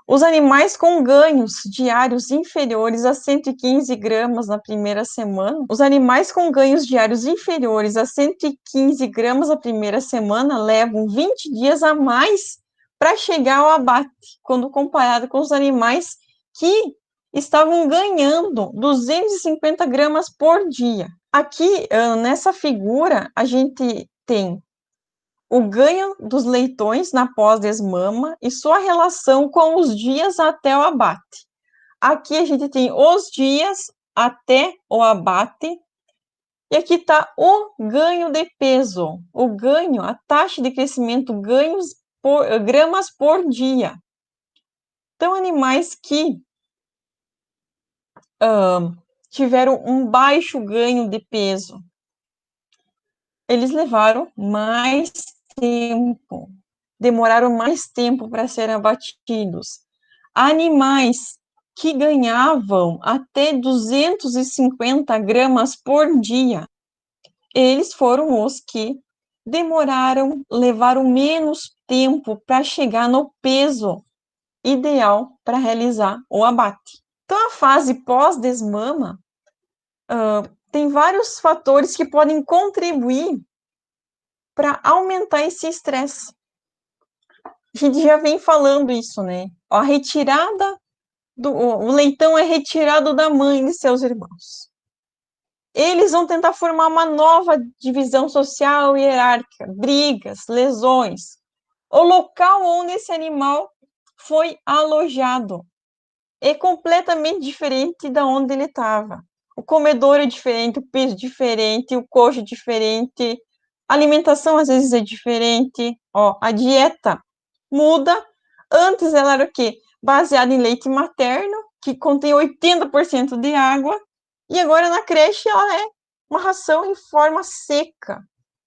Os animais com ganhos diários inferiores a 115 gramas na primeira semana. Os animais com ganhos diários inferiores a 115 gramas na primeira semana levam 20 dias a mais para chegar ao abate, quando comparado com os animais que estavam ganhando 250 gramas por dia. Aqui, nessa figura, a gente tem o ganho dos leitões na pós-desmama e sua relação com os dias até o abate. Aqui a gente tem os dias até o abate, e aqui está o ganho de peso, o ganho, a taxa de crescimento, ganhos por gramas por dia. Então, animais que tiveram um baixo ganho de peso, eles levaram mais tempo, demoraram mais tempo para serem abatidos. Animais que ganhavam até 250 gramas por dia, eles foram os que demoraram, levaram menos tempo para chegar no peso ideal para realizar o abate. Então, a fase pós-desmama tem vários fatores que podem contribuir para aumentar esse estresse. A gente já vem falando isso, né? A retirada o leitão é retirado da mãe de seus irmãos. Eles vão tentar formar uma nova divisão social e hierárquica, brigas, lesões. O local onde esse animal foi alojado é completamente diferente da onde ele estava. O comedor é diferente, o piso é diferente, o coxo é diferente, a alimentação às vezes é diferente, a dieta muda. Antes ela era o quê? Baseada em leite materno, que contém 80% de água, e agora na creche ela é uma ração em forma seca,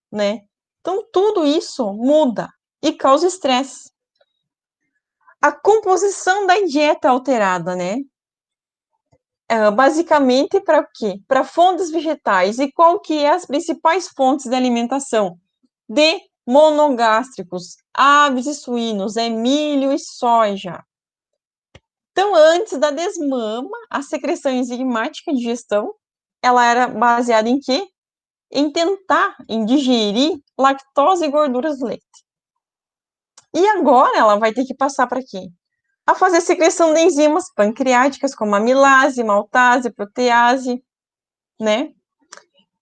né? Então tudo isso muda e causa estresse. A composição da dieta alterada, né? Basicamente para o quê? Para fontes vegetais. E qual que é as principais fontes de alimentação? De monogástricos, aves e suínos, é milho e soja. Então, antes da desmama, a secreção enzimática de digestão, ela era baseada em quê? Em digerir lactose e gorduras do leite. E agora ela vai ter que passar para quê? A fazer secreção de enzimas pancreáticas, como amilase, maltase, protease, né?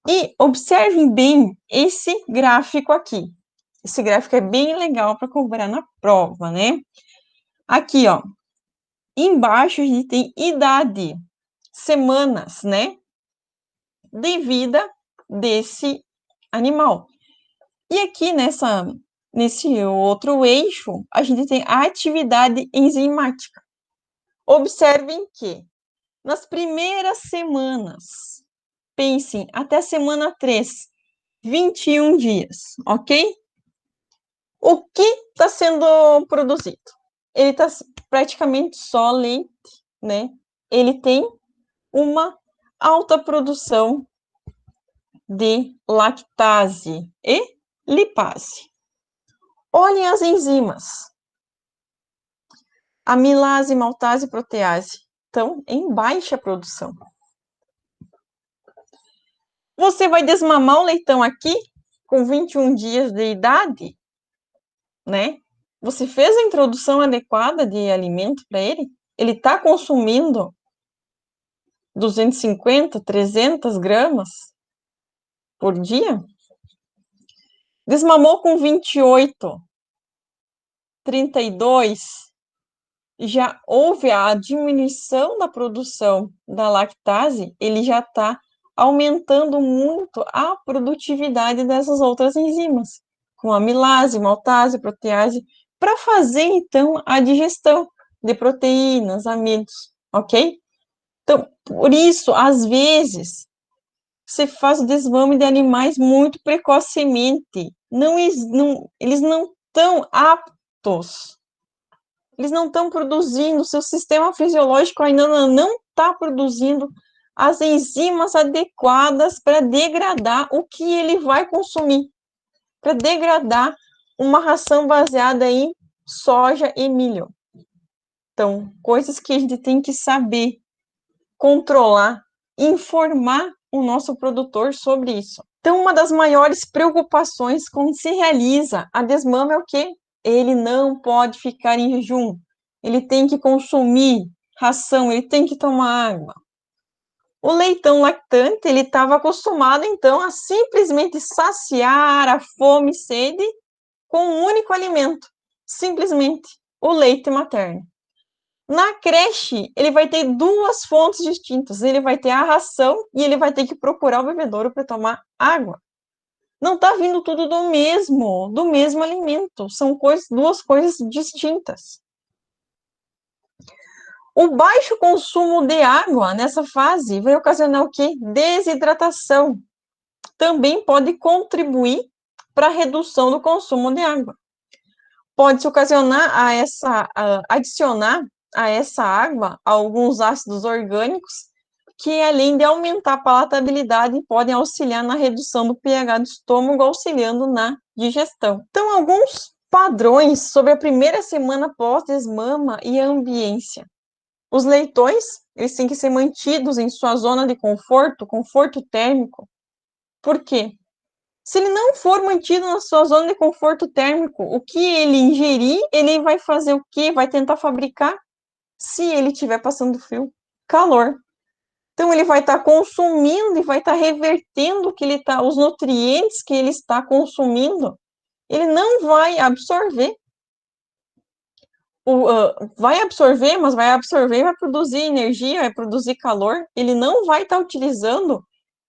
E observem bem esse gráfico aqui. Esse gráfico é bem legal para cobrar na prova, né? Aqui, ó, embaixo a gente tem idade, semanas, né? De vida desse animal. E aqui nesse outro eixo, a gente tem a atividade enzimática. Observem que nas primeiras semanas, pensem, até a semana 3, 21 dias, ok? O que está sendo produzido? Ele está praticamente só leite, né? Ele tem uma alta produção de lactase e lipase. Olhem as enzimas. Amilase, maltase e protease estão em baixa produção. Você vai desmamar o leitão aqui com 21 dias de idade, né? Você fez a introdução adequada de alimento para ele? Ele está consumindo 250, 300 gramas por dia? Desmamou com 28, 32, já houve a diminuição da produção da lactase, ele já está aumentando muito a produtividade dessas outras enzimas, com amilase, maltase, protease, para fazer, então, a digestão de proteínas, amidos, ok? Então, por isso, às vezes, você faz o desmame de animais muito precocemente. Eles não estão aptos, eles não estão produzindo, seu sistema fisiológico ainda não está produzindo as enzimas adequadas para degradar o que ele vai consumir, para degradar uma ração baseada em soja e milho. Então, coisas que a gente tem que saber controlar, informar o nosso produtor sobre isso. Então, uma das maiores preocupações quando se realiza a desmama é o quê? Ele não pode ficar em jejum, ele tem que consumir ração, ele tem que tomar água. O leitão lactante, ele estava acostumado, então, a simplesmente saciar a fome e sede com um único alimento, simplesmente o leite materno. Na creche, ele vai ter duas fontes distintas. Ele vai ter a ração e ele vai ter que procurar o bebedouro para tomar água. Não está vindo tudo do mesmo alimento. São duas coisas distintas. O baixo consumo de água nessa fase vai ocasionar o quê? Desidratação. Também pode contribuir para a redução do consumo de água. Pode-se ocasionar adicionar a essa água alguns ácidos orgânicos que, além de aumentar a palatabilidade, podem auxiliar na redução do pH do estômago, auxiliando na digestão. Então, alguns padrões sobre a primeira semana pós-desmama e a ambiência. Os leitões, eles têm que ser mantidos em sua zona de conforto térmico. Por quê? Se ele não for mantido na sua zona de conforto térmico, o que ele ingerir, ele vai fazer o quê? Vai tentar fabricar, se ele estiver passando frio, calor. Então, ele vai estar consumindo e vai estar revertendo os nutrientes que ele está consumindo. Ele não vai absorver. Vai absorver, mas vai absorver e vai produzir energia, vai produzir calor. Ele não vai estar utilizando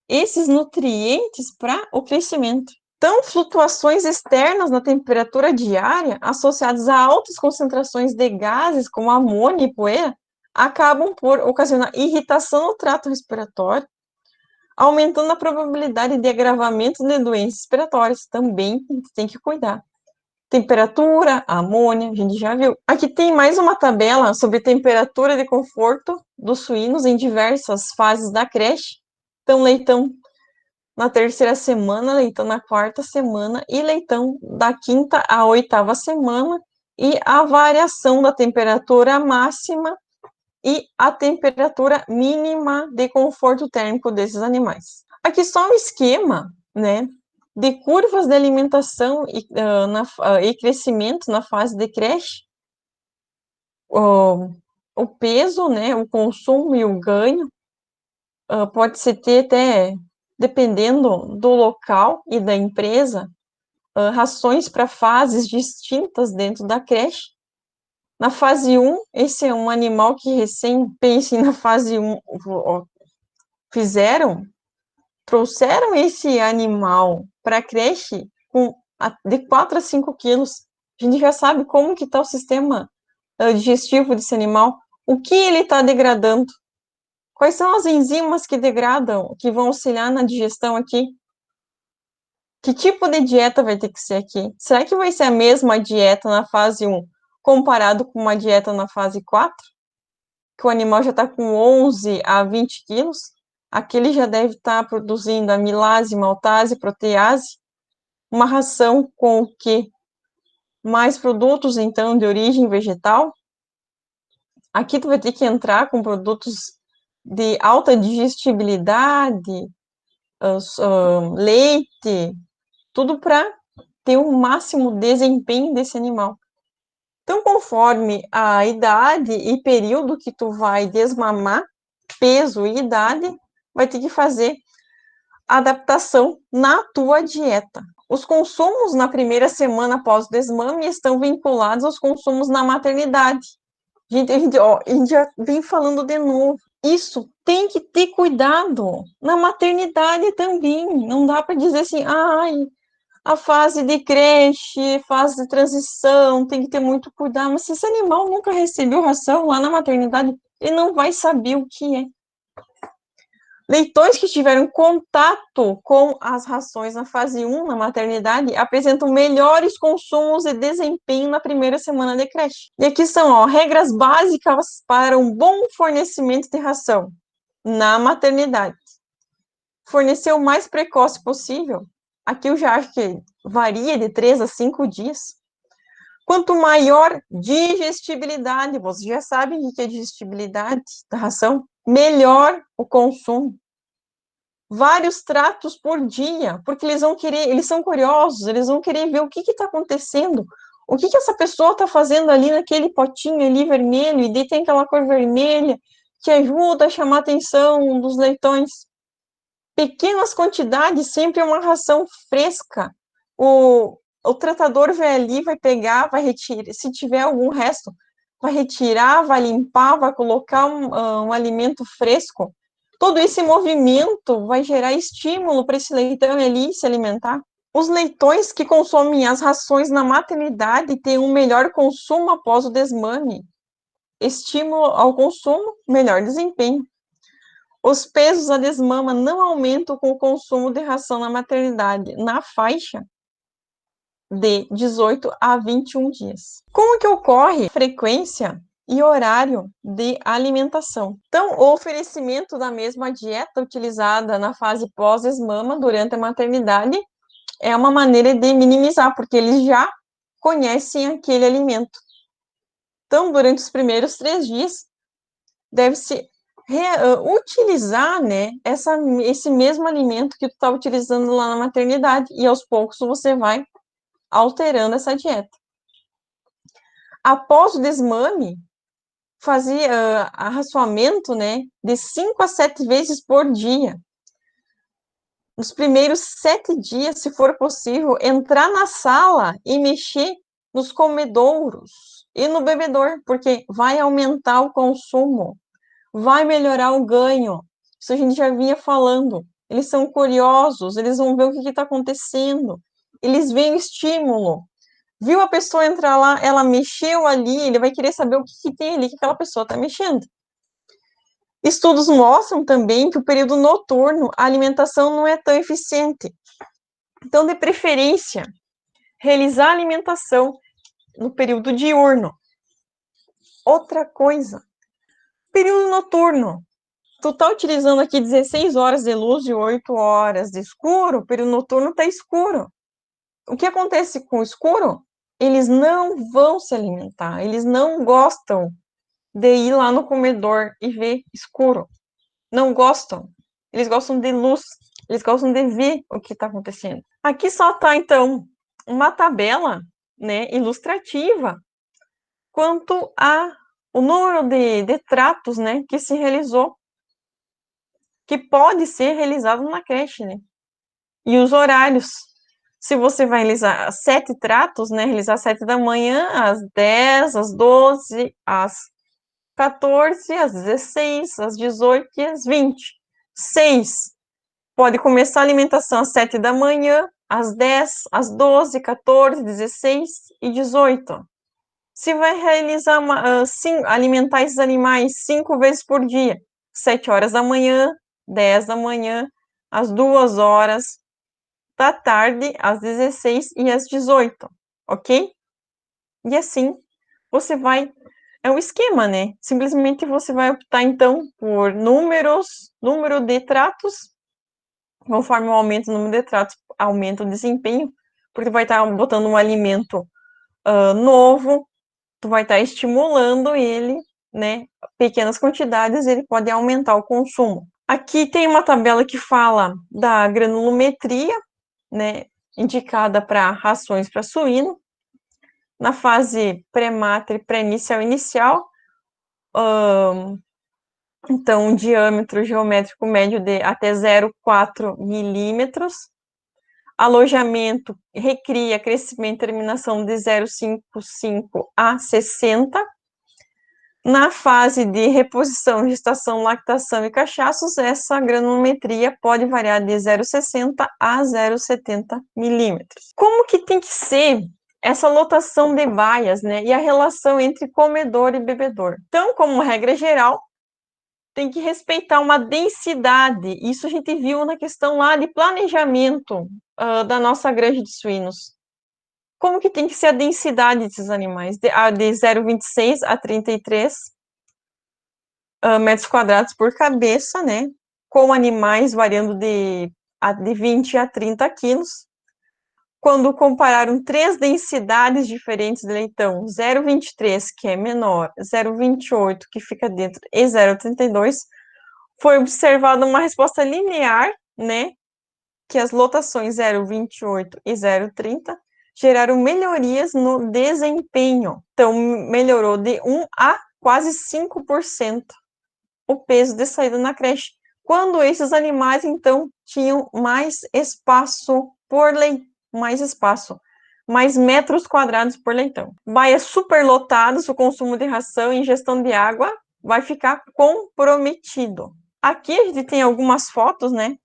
esses nutrientes para o crescimento. Então, flutuações externas na temperatura diária, associadas a altas concentrações de gases, como amônia e poeira, acabam por ocasionar irritação no trato respiratório, aumentando a probabilidade de agravamento de doenças respiratórias. Também tem que cuidar. Temperatura, amônia, a gente já viu. Aqui tem mais uma tabela sobre temperatura de conforto dos suínos em diversas fases da creche. Então, leitão na terceira semana, leitão na quarta semana e leitão da quinta à oitava semana, e a variação da temperatura máxima e a temperatura mínima de conforto térmico desses animais. Aqui só um esquema, né, de curvas de alimentação e crescimento na fase de creche, o peso, né, o consumo e o ganho, pode-se ter até, dependendo do local e da empresa, rações para fases distintas dentro da creche. Na fase 1, esse é um animal que pensem na fase 1, trouxeram esse animal para a creche de 4 a 5 quilos. A gente já sabe como que está o sistema digestivo desse animal, o que ele está degradando. Quais são as enzimas que degradam, que vão auxiliar na digestão aqui? Que tipo de dieta vai ter que ser aqui? Será que vai ser a mesma dieta na fase 1 comparado com uma dieta na fase 4? Que o animal já está com 11 a 20 quilos? Aqui ele já deve estar produzindo amilase, maltase, protease, uma ração com o quê? Mais produtos, então, de origem vegetal. Aqui tu vai ter que entrar com produtos de alta digestibilidade, leite, tudo para ter o máximo desempenho desse animal. Então, conforme a idade e período que tu vai desmamar, peso e idade, vai ter que fazer adaptação na tua dieta. Os consumos na primeira semana após o desmame estão vinculados aos consumos na maternidade. A gente já vem falando de novo. Isso tem que ter cuidado na maternidade também. Não dá para dizer assim, a fase de creche, fase de transição, tem que ter muito cuidado. Mas se esse animal nunca recebeu ração lá na maternidade, ele não vai saber o que é. Leitões que tiveram contato com as rações na fase 1, na maternidade, apresentam melhores consumos e desempenho na primeira semana de creche. E aqui são, ó, regras básicas para um bom fornecimento de ração na maternidade. Fornecer o mais precoce possível. Aqui eu já acho que varia de 3 a 5 dias. Quanto maior digestibilidade, você já sabe o que é digestibilidade da ração, melhor o consumo. Vários tratos por dia, porque eles vão querer, eles são curiosos, eles vão querer ver o que está acontecendo, o que essa pessoa está fazendo ali naquele potinho ali vermelho, e daí tem aquela cor vermelha, que ajuda a chamar a atenção dos leitões. Pequenas quantidades, sempre é uma ração fresca. O tratador vai ali, vai pegar, vai retirar, se tiver algum resto, vai retirar, vai limpar, vai colocar um alimento fresco. Todo esse movimento vai gerar estímulo para esse leitão ali se alimentar. Os leitões que consomem as rações na maternidade têm um melhor consumo após o desmame. Estímulo ao consumo, melhor desempenho. Os pesos da desmama não aumentam com o consumo de ração na maternidade, na faixa de 18 a 21 dias. Como que ocorre frequência e horário de alimentação? Então, o oferecimento da mesma dieta utilizada na fase pós-desmama durante a maternidade é uma maneira de minimizar, porque eles já conhecem aquele alimento. Então, durante os primeiros 3 dias, deve-se utilizar, né, esse mesmo alimento que tu está utilizando lá na maternidade, e aos poucos você vai alterando essa dieta. Após o desmame, fazer arraçoamento, né, de 5 a 7 vezes por dia. Nos primeiros 7 dias, se for possível, entrar na sala e mexer nos comedouros e no bebedor, porque vai aumentar o consumo, vai melhorar o ganho. Isso a gente já vinha falando. Eles são curiosos, eles vão ver o que está acontecendo. Eles veem o estímulo. Viu a pessoa entrar lá, ela mexeu ali, ele vai querer saber o que tem ali que aquela pessoa está mexendo. Estudos mostram também que o período noturno, a alimentação não é tão eficiente. Então, de preferência, realizar a alimentação no período diurno. Outra coisa, período noturno. Tu tá utilizando aqui 16 horas de luz e 8 horas de escuro, o período noturno está escuro. O que acontece com o escuro? Eles não vão se alimentar, eles não gostam de ir lá no comedor e ver escuro. Não gostam. Eles gostam de luz, eles gostam de ver o que está acontecendo. Aqui só está, então, uma tabela, né, ilustrativa quanto a o número de tratos, né, que se realizou, que pode ser realizado na creche, né? E os horários. Se você vai realizar 7 tratos, né, realizar 7 da manhã, às 10, às 12, às 14, às 16, às 18 e às 20. 6. Pode começar a alimentação às 7 da manhã, às 10, às 12, 14, 16 e 18. Se vai realizar alimentar esses animais 5 vezes por dia, 7 horas da manhã, 10 da manhã, às 2 horas da tarde, às 16 e às 18, ok? E assim, você vai... É um esquema, né? Simplesmente você vai optar, então, por número de tratos, conforme o aumento do número de tratos, aumenta o desempenho, porque vai estar botando um alimento novo, tu vai estar estimulando ele, né? Pequenas quantidades, ele pode aumentar o consumo. Aqui tem uma tabela que fala da granulometria, né? Indicada para rações para suíno. Na fase pré-mater, pré-inicial, inicial, então, um diâmetro geométrico médio de até 0,4 milímetros. Alojamento recria crescimento e terminação de 0,55 a 60. Na fase de reposição, gestação, lactação e cachaços, essa granulometria pode variar de 0,60 a 0,70 milímetros. Como que tem que ser essa lotação de baias, né? E a relação entre comedor e bebedor? Então, como regra geral, tem que respeitar uma densidade. Isso a gente viu na questão lá de planejamento da nossa granja de suínos. Como que tem que ser a densidade desses animais? De 0,26 a 33 metros quadrados por cabeça, né? Com animais variando de 20 a 30 quilos. Quando compararam três densidades diferentes de leitão, 0,23, que é menor, 0,28, que fica dentro, e 0,32, foi observada uma resposta linear, né? Que as lotações 0,28 e 0,30 geraram melhorias no desempenho. Então, melhorou de 1 a quase 5% o peso de saída na creche, quando esses animais, então, tinham mais espaço por leitão, mais metros quadrados por leitão. Baias superlotadas, o consumo de ração e ingestão de água vai ficar comprometido. Aqui a gente tem algumas fotos, né?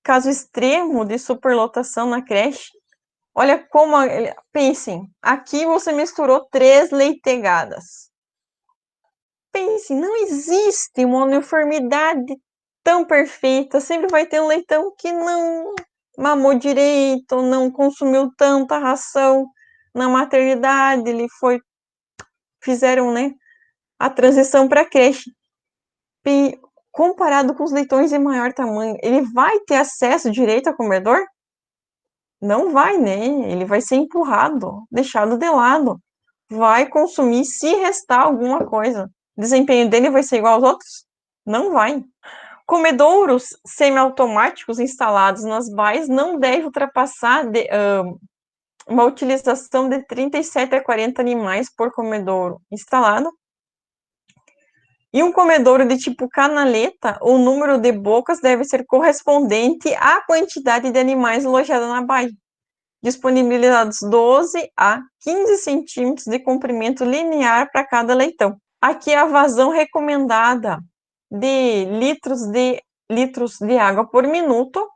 Caso extremo de superlotação na creche. Olha como, pensem, aqui você misturou 3 leitegadas. Pensem, não existe uma uniformidade tão perfeita, sempre vai ter um leitão que não mamou direito, não consumiu tanta ração na maternidade, fizeram, né, a transição para creche. E comparado com os leitões de maior tamanho, ele vai ter acesso direito ao comedor? Não vai, né? Ele vai ser empurrado, deixado de lado. Vai consumir se restar alguma coisa. O desempenho dele vai ser igual aos outros? Não vai. Comedouros semiautomáticos instalados nas baias não devem ultrapassar uma utilização de 37 a 40 animais por comedouro instalado. E um comedouro de tipo canaleta, o número de bocas deve ser correspondente à quantidade de animais alojados na baia, disponibilizados 12 a 15 centímetros de comprimento linear para cada leitão. Aqui a vazão recomendada de litros de água por minuto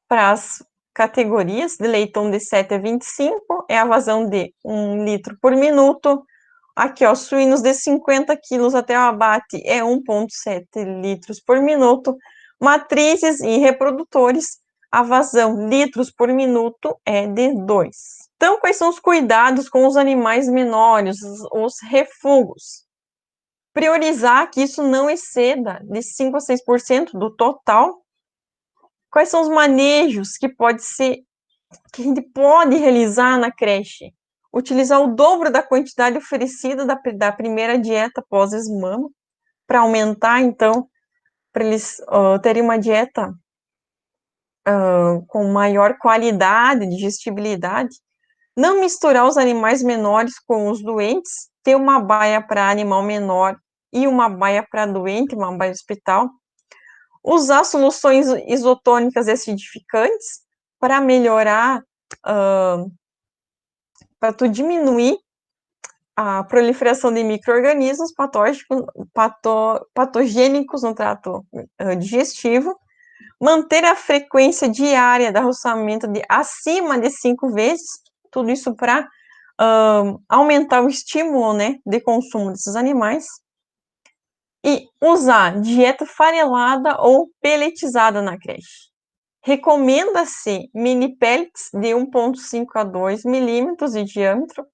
para as categorias de leitão de 7 a 25, é a vazão de 1 litro por minuto. Aqui, ó, suínos de 50 quilos até o abate é 1,7 litros por minuto. Matrizes e reprodutores, a vazão litros por minuto é de 2. Então, quais são os cuidados com os animais menores, os refugos? Priorizar que isso não exceda de 5 a 6% do total. Quais são os manejos que a gente pode realizar na creche? Utilizar o dobro da quantidade oferecida da primeira dieta pós-esmama, para aumentar, então, para eles terem uma dieta com maior qualidade, digestibilidade. Não misturar os animais menores com os doentes, ter uma baia para animal menor e uma baia para doente, uma baia hospital. Usar soluções isotônicas acidificantes para melhorar, para tu diminuir a proliferação de micro-organismos patogênicos no trato digestivo, manter a frequência diária de arroçamento de acima de 5 vezes, tudo isso para aumentar o estímulo, né, de consumo desses animais, e usar dieta farelada ou peletizada na creche. Recomenda-se mini pellets de 1,5 a 2 milímetros de diâmetro.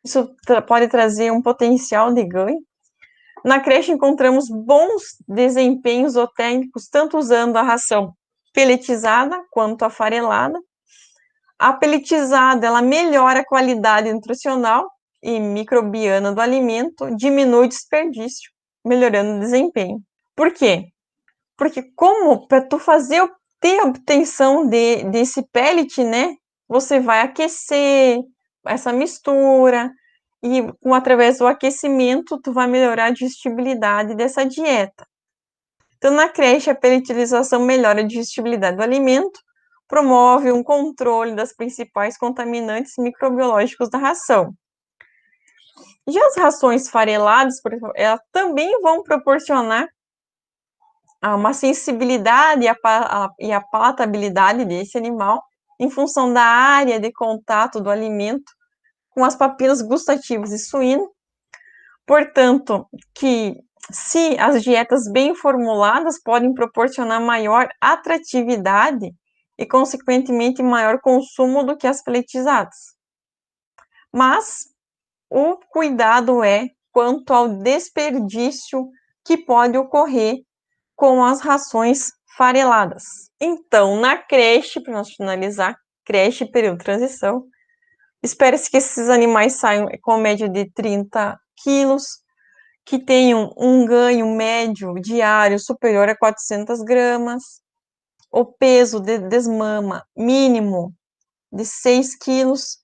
Isso pode trazer um potencial de ganho. Na creche encontramos bons desempenhos zootécnicos, tanto usando a ração peletizada quanto a farelada. A peletizada, ela melhora a qualidade nutricional e microbiana do alimento, diminui o desperdício, melhorando o desempenho. Por quê? Porque como para tu ter a obtenção desse pellet, né, você vai aquecer essa mistura e através do aquecimento tu vai melhorar a digestibilidade dessa dieta. Então, na creche, a pelletização melhora a digestibilidade do alimento, promove um controle das principais contaminantes microbiológicos da ração. Já as rações fareladas, por exemplo, elas também vão proporcionar uma sensibilidade e a palatabilidade desse animal em função da área de contato do alimento com as papilas gustativas de suíno, portanto, que se as dietas bem formuladas podem proporcionar maior atratividade e, consequentemente, maior consumo do que as peletizadas. Mas o cuidado é quanto ao desperdício que pode ocorrer com as rações fareladas. Então, na creche, para nós finalizar, creche período de transição, espera-se que esses animais saiam com média de 30 quilos, que tenham um ganho médio diário superior a 400 gramas, o peso de desmama mínimo de 6 quilos,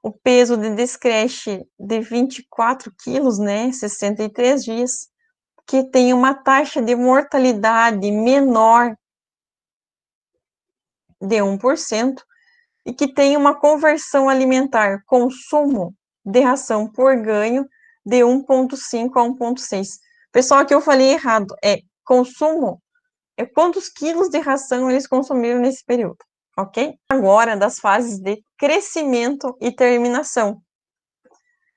o peso de descreche de 24 quilos, né, 63 dias, que tem uma taxa de mortalidade menor de 1% e que tem uma conversão alimentar, consumo de ração por ganho de 1,5 a 1,6. Pessoal, aqui eu falei errado, é consumo, é quantos quilos de ração eles consumiram nesse período, ok? Agora, das fases de crescimento e terminação,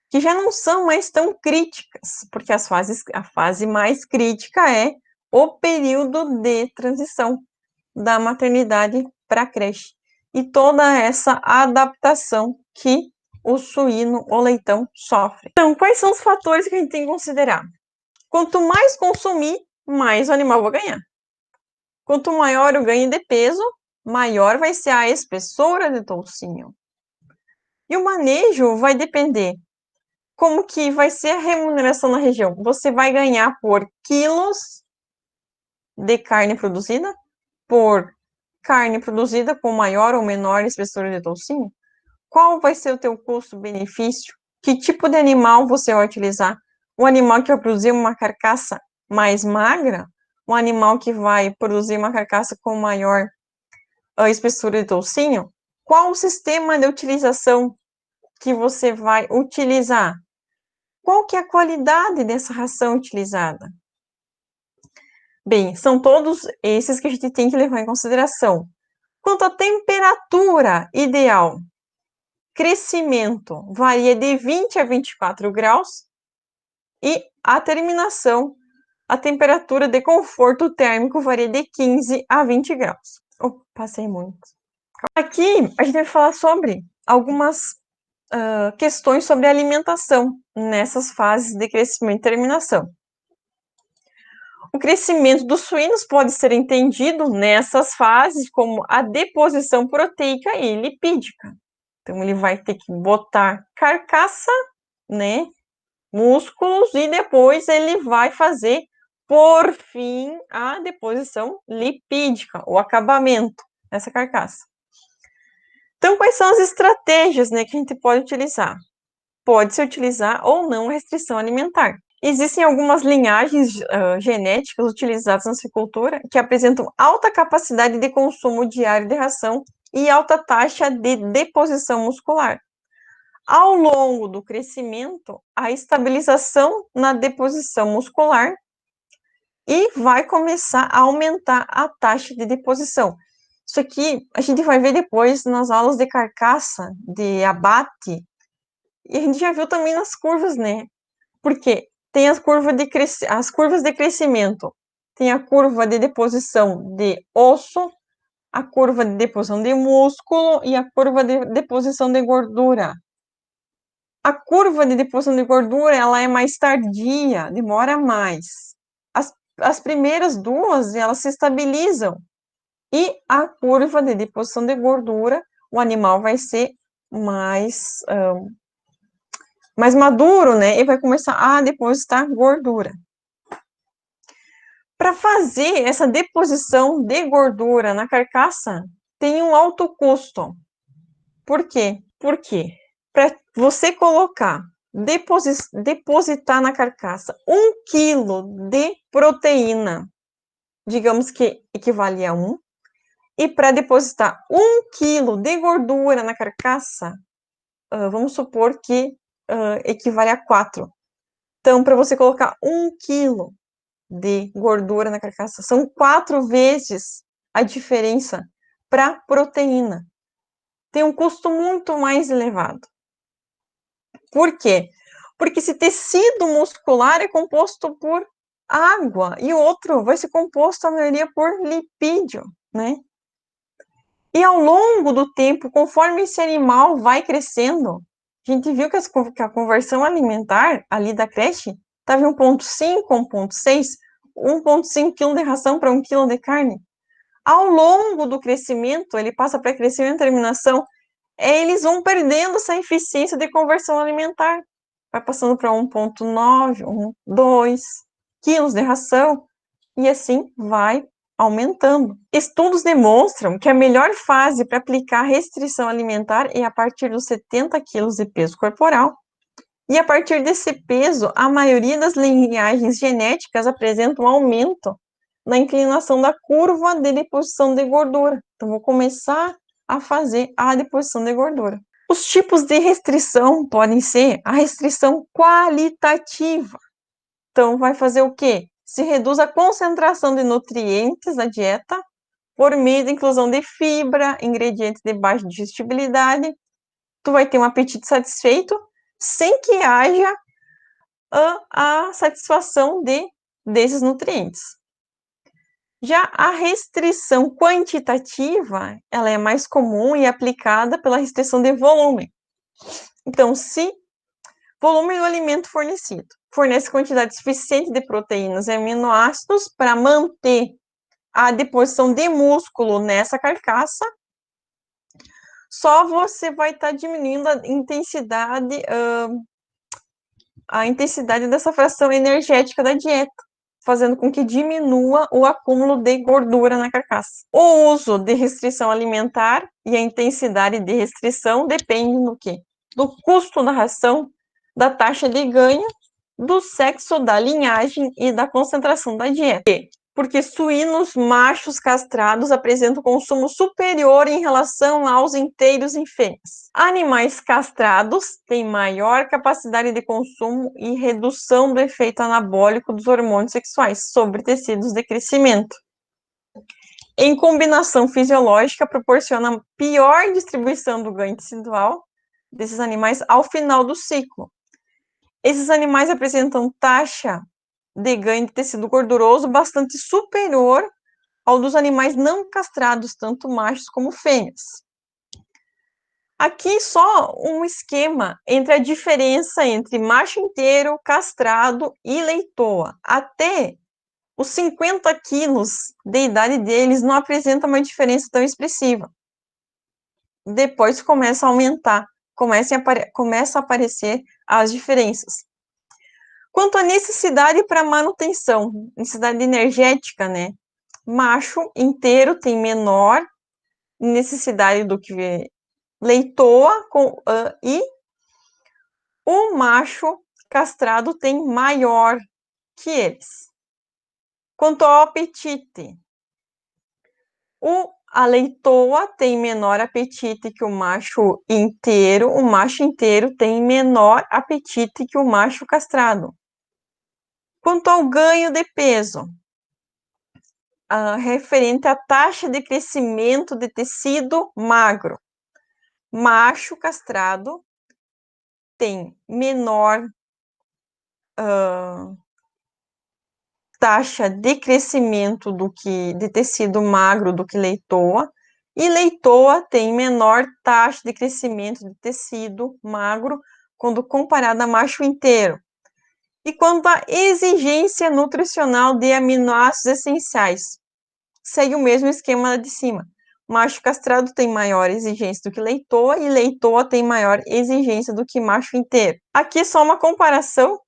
que já não são mais tão críticas, porque a fase mais crítica é o período de transição da maternidade para a creche e toda essa adaptação que o suíno ou leitão sofre. Então, quais são os fatores que a gente tem que considerar? Quanto mais consumir, mais o animal vai ganhar. Quanto maior o ganho de peso, maior vai ser a espessura de toucinho. E o manejo vai depender como que vai ser a remuneração na região. Você vai ganhar por quilos de carne produzida, por carne produzida com maior ou menor espessura de toucinho? Qual vai ser o teu custo-benefício? Que tipo de animal você vai utilizar? Um animal que vai produzir uma carcaça mais magra? Um animal que vai produzir uma carcaça com maior espessura de toucinho? Qual o sistema de utilização que você vai utilizar? Qual que é a qualidade dessa ração utilizada? Bem, são todos esses que a gente tem que levar em consideração. Quanto à temperatura ideal, crescimento varia de 20 a 24 graus e a terminação, a temperatura de conforto térmico varia de 15 a 20 graus. Oh, passei muito. Aqui a gente vai falar sobre algumas questões sobre alimentação nessas fases de crescimento e terminação. O crescimento dos suínos pode ser entendido nessas fases como a deposição proteica e lipídica. Então, ele vai ter que botar carcaça, né, músculos, e depois ele vai fazer, por fim, a deposição lipídica, o acabamento dessa carcaça. Então, quais são as estratégias, né, que a gente pode utilizar? Pode-se utilizar ou não restrição alimentar. Existem algumas linhagens genéticas utilizadas na cicultura que apresentam alta capacidade de consumo diário de ração e alta taxa de deposição muscular. Ao longo do crescimento, a estabilização na deposição muscular e vai começar a aumentar a taxa de deposição. Isso aqui a gente vai ver depois nas aulas de carcaça, de abate, e a gente já viu também nas curvas, né? Porque tem as curvas de crescimento, tem a curva de deposição de osso, a curva de deposição de músculo e a curva de deposição de gordura. A curva de deposição de gordura, ela é mais tardia, demora mais. As primeiras duas, elas se estabilizam. E a curva de deposição de gordura, o animal vai ser mais maduro, né? E vai começar a depositar gordura. Para fazer essa deposição de gordura na carcaça, tem um alto custo. Por quê? Porque para você colocar, depositar na carcaça 1 quilo de proteína, digamos que equivale a 1, e para depositar 1 quilo de gordura na carcaça, vamos supor que equivale a 4. Então, para você colocar 1 quilo de gordura na carcaça, são 4 vezes a diferença para proteína. Tem um custo muito mais elevado. Por quê? Porque esse tecido muscular é composto por água e o outro vai ser composto, a maioria, por lipídio, né? E ao longo do tempo, conforme esse animal vai crescendo, a gente viu que a conversão alimentar ali da creche estava em 1,5, 1,6, 1,5 kg de ração para 1 kg de carne. Ao longo do crescimento, ele passa para crescimento e terminação, eles vão perdendo essa eficiência de conversão alimentar. Vai passando para 1,9, 2 quilos de ração, e assim vai aumentando. Estudos demonstram que a melhor fase para aplicar restrição alimentar é a partir dos 70 quilos de peso corporal. E a partir desse peso, a maioria das linhagens genéticas apresenta um aumento na inclinação da curva de deposição de gordura. Então, vou começar a fazer a deposição de gordura. Os tipos de restrição podem ser a restrição qualitativa. Então, vai fazer o quê? Se reduz a concentração de nutrientes da dieta por meio da inclusão de fibra, ingredientes de baixa digestibilidade. Tu vai ter um apetite satisfeito sem que haja a satisfação desses nutrientes. Já a restrição quantitativa, ela é mais comum e aplicada pela restrição de volume. Então, se volume do alimento fornecido fornece quantidade suficiente de proteínas e aminoácidos para manter a deposição de músculo nessa carcaça, só você vai estar diminuindo a intensidade dessa fração energética da dieta, fazendo com que diminua o acúmulo de gordura na carcaça. O uso de restrição alimentar e a intensidade de restrição dependem do quê? Do custo da ração, da taxa de ganho, do sexo, da linhagem e da concentração da dieta. Porque suínos machos castrados apresentam consumo superior em relação aos inteiros em fêmeas. Animais castrados têm maior capacidade de consumo e redução do efeito anabólico dos hormônios sexuais sobre tecidos de crescimento. Em combinação fisiológica, proporciona pior distribuição do ganho tecidual desses animais ao final do ciclo. Esses animais apresentam taxa de ganho de tecido gorduroso bastante superior ao dos animais não castrados, tanto machos como fêmeas. Aqui só um esquema entre a diferença entre macho inteiro, castrado e leitoa. Até os 50 quilos de idade deles não apresenta uma diferença tão expressiva. Depois começa a aumentar, começa a aparecer as diferenças. Quanto à necessidade para manutenção, necessidade energética, né? Macho inteiro tem menor necessidade do que leitoa e o macho castrado tem maior que eles. Quanto ao apetite, a leitoa tem menor apetite que o macho inteiro tem menor apetite que o macho castrado. Quanto ao ganho de peso, referente à taxa de crescimento de tecido magro, macho castrado tem menor taxa de crescimento de tecido magro do que leitoa, e leitoa tem menor taxa de crescimento de tecido magro quando comparado a macho inteiro. E quanto à exigência nutricional de aminoácidos essenciais, segue o mesmo esquema de cima. Macho castrado tem maior exigência do que leitoa, e leitoa tem maior exigência do que macho inteiro. Aqui só uma comparação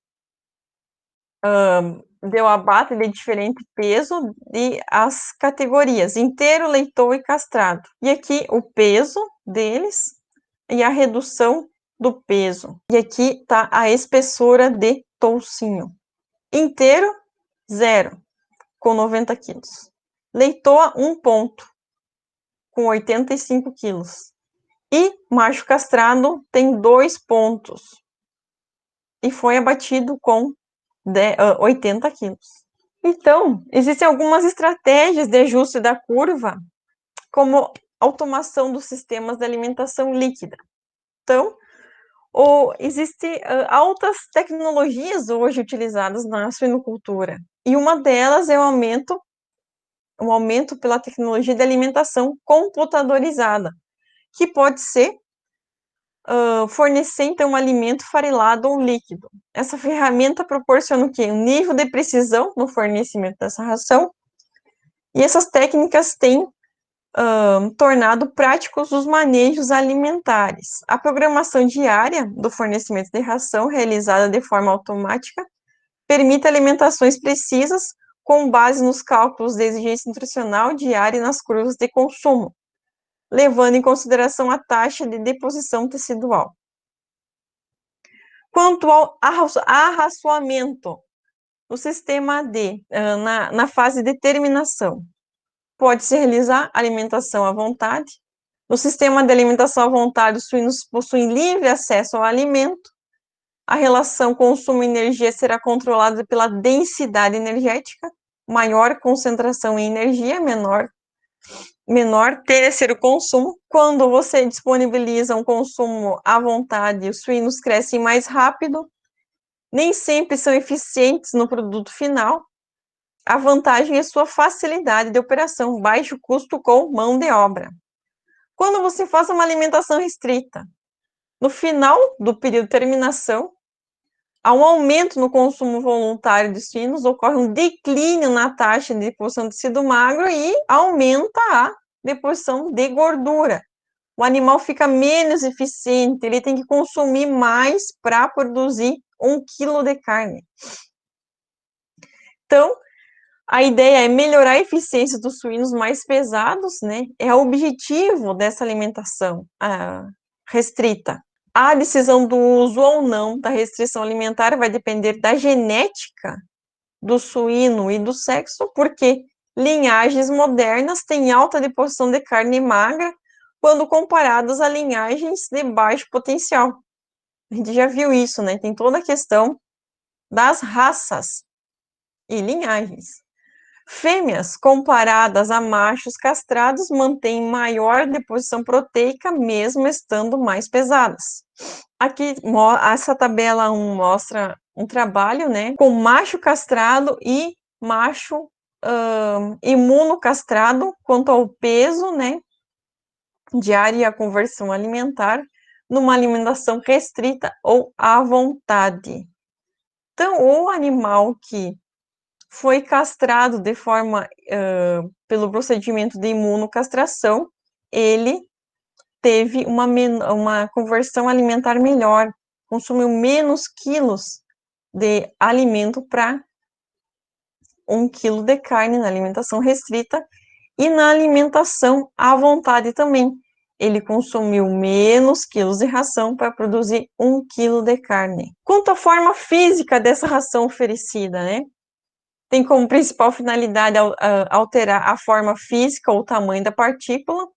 deu abate de diferente peso e as categorias, inteiro, leitoa e castrado. E aqui o peso deles e a redução do peso. E aqui está a espessura de toucinho. Inteiro, 0, com 90 quilos. Leitoa, 1 ponto, com 85 quilos. E macho castrado tem 2 pontos. E foi abatido com 80 quilos. Então, existem algumas estratégias de ajuste da curva, como automação dos sistemas de alimentação líquida. Então, Ou existem altas tecnologias hoje utilizadas na suinocultura, e uma delas é o aumento pela tecnologia de alimentação computadorizada, que pode ser fornecer, então, um alimento farelado ou líquido. Essa ferramenta proporciona o quê? Um nível de precisão no fornecimento dessa ração, e essas técnicas têm tornado práticos os manejos alimentares. A programação diária do fornecimento de ração, realizada de forma automática, permite alimentações precisas com base nos cálculos de exigência nutricional diária e nas curvas de consumo, levando em consideração a taxa de deposição tecidual. Quanto ao arraçoamento, no sistema D, na fase de terminação, pode-se realizar alimentação à vontade. No sistema de alimentação à vontade, os suínos possuem livre acesso ao alimento. A relação consumo-energia será controlada pela densidade energética. Maior concentração em energia, menor ser o consumo. Quando você disponibiliza um consumo à vontade, os suínos crescem mais rápido, nem sempre são eficientes no produto final. A vantagem é sua facilidade de operação, baixo custo com mão de obra. Quando você faz uma alimentação restrita, no final do período de terminação, há um aumento no consumo voluntário de suínos, ocorre um declínio na taxa de deposição de tecido magro e aumenta a deposição de gordura. O animal fica menos eficiente, ele tem que consumir mais para produzir 1 quilo de carne. Então, a ideia é melhorar a eficiência dos suínos mais pesados, né? É o objetivo dessa alimentação restrita. A decisão do uso ou não da restrição alimentar vai depender da genética do suíno e do sexo, porque linhagens modernas têm alta deposição de carne magra quando comparadas a linhagens de baixo potencial. A gente já viu isso, né? Tem toda a questão das raças e linhagens. Fêmeas comparadas a machos castrados mantêm maior deposição proteica, mesmo estando mais pesadas. Aqui, essa tabela 1 mostra um trabalho, né, com macho castrado e macho imunocastrado quanto ao peso, né, diário e a conversão alimentar, numa alimentação restrita ou à vontade. Então, o animal que foi castrado de forma, pelo procedimento de imunocastração, ele teve uma conversão alimentar melhor, consumiu menos quilos de alimento para 1 quilo de carne na alimentação restrita, e na alimentação à vontade também. Ele consumiu menos quilos de ração para produzir 1 quilo de carne. Quanto à forma física dessa ração oferecida, né? Tem como principal finalidade alterar a forma física ou o tamanho da partícula,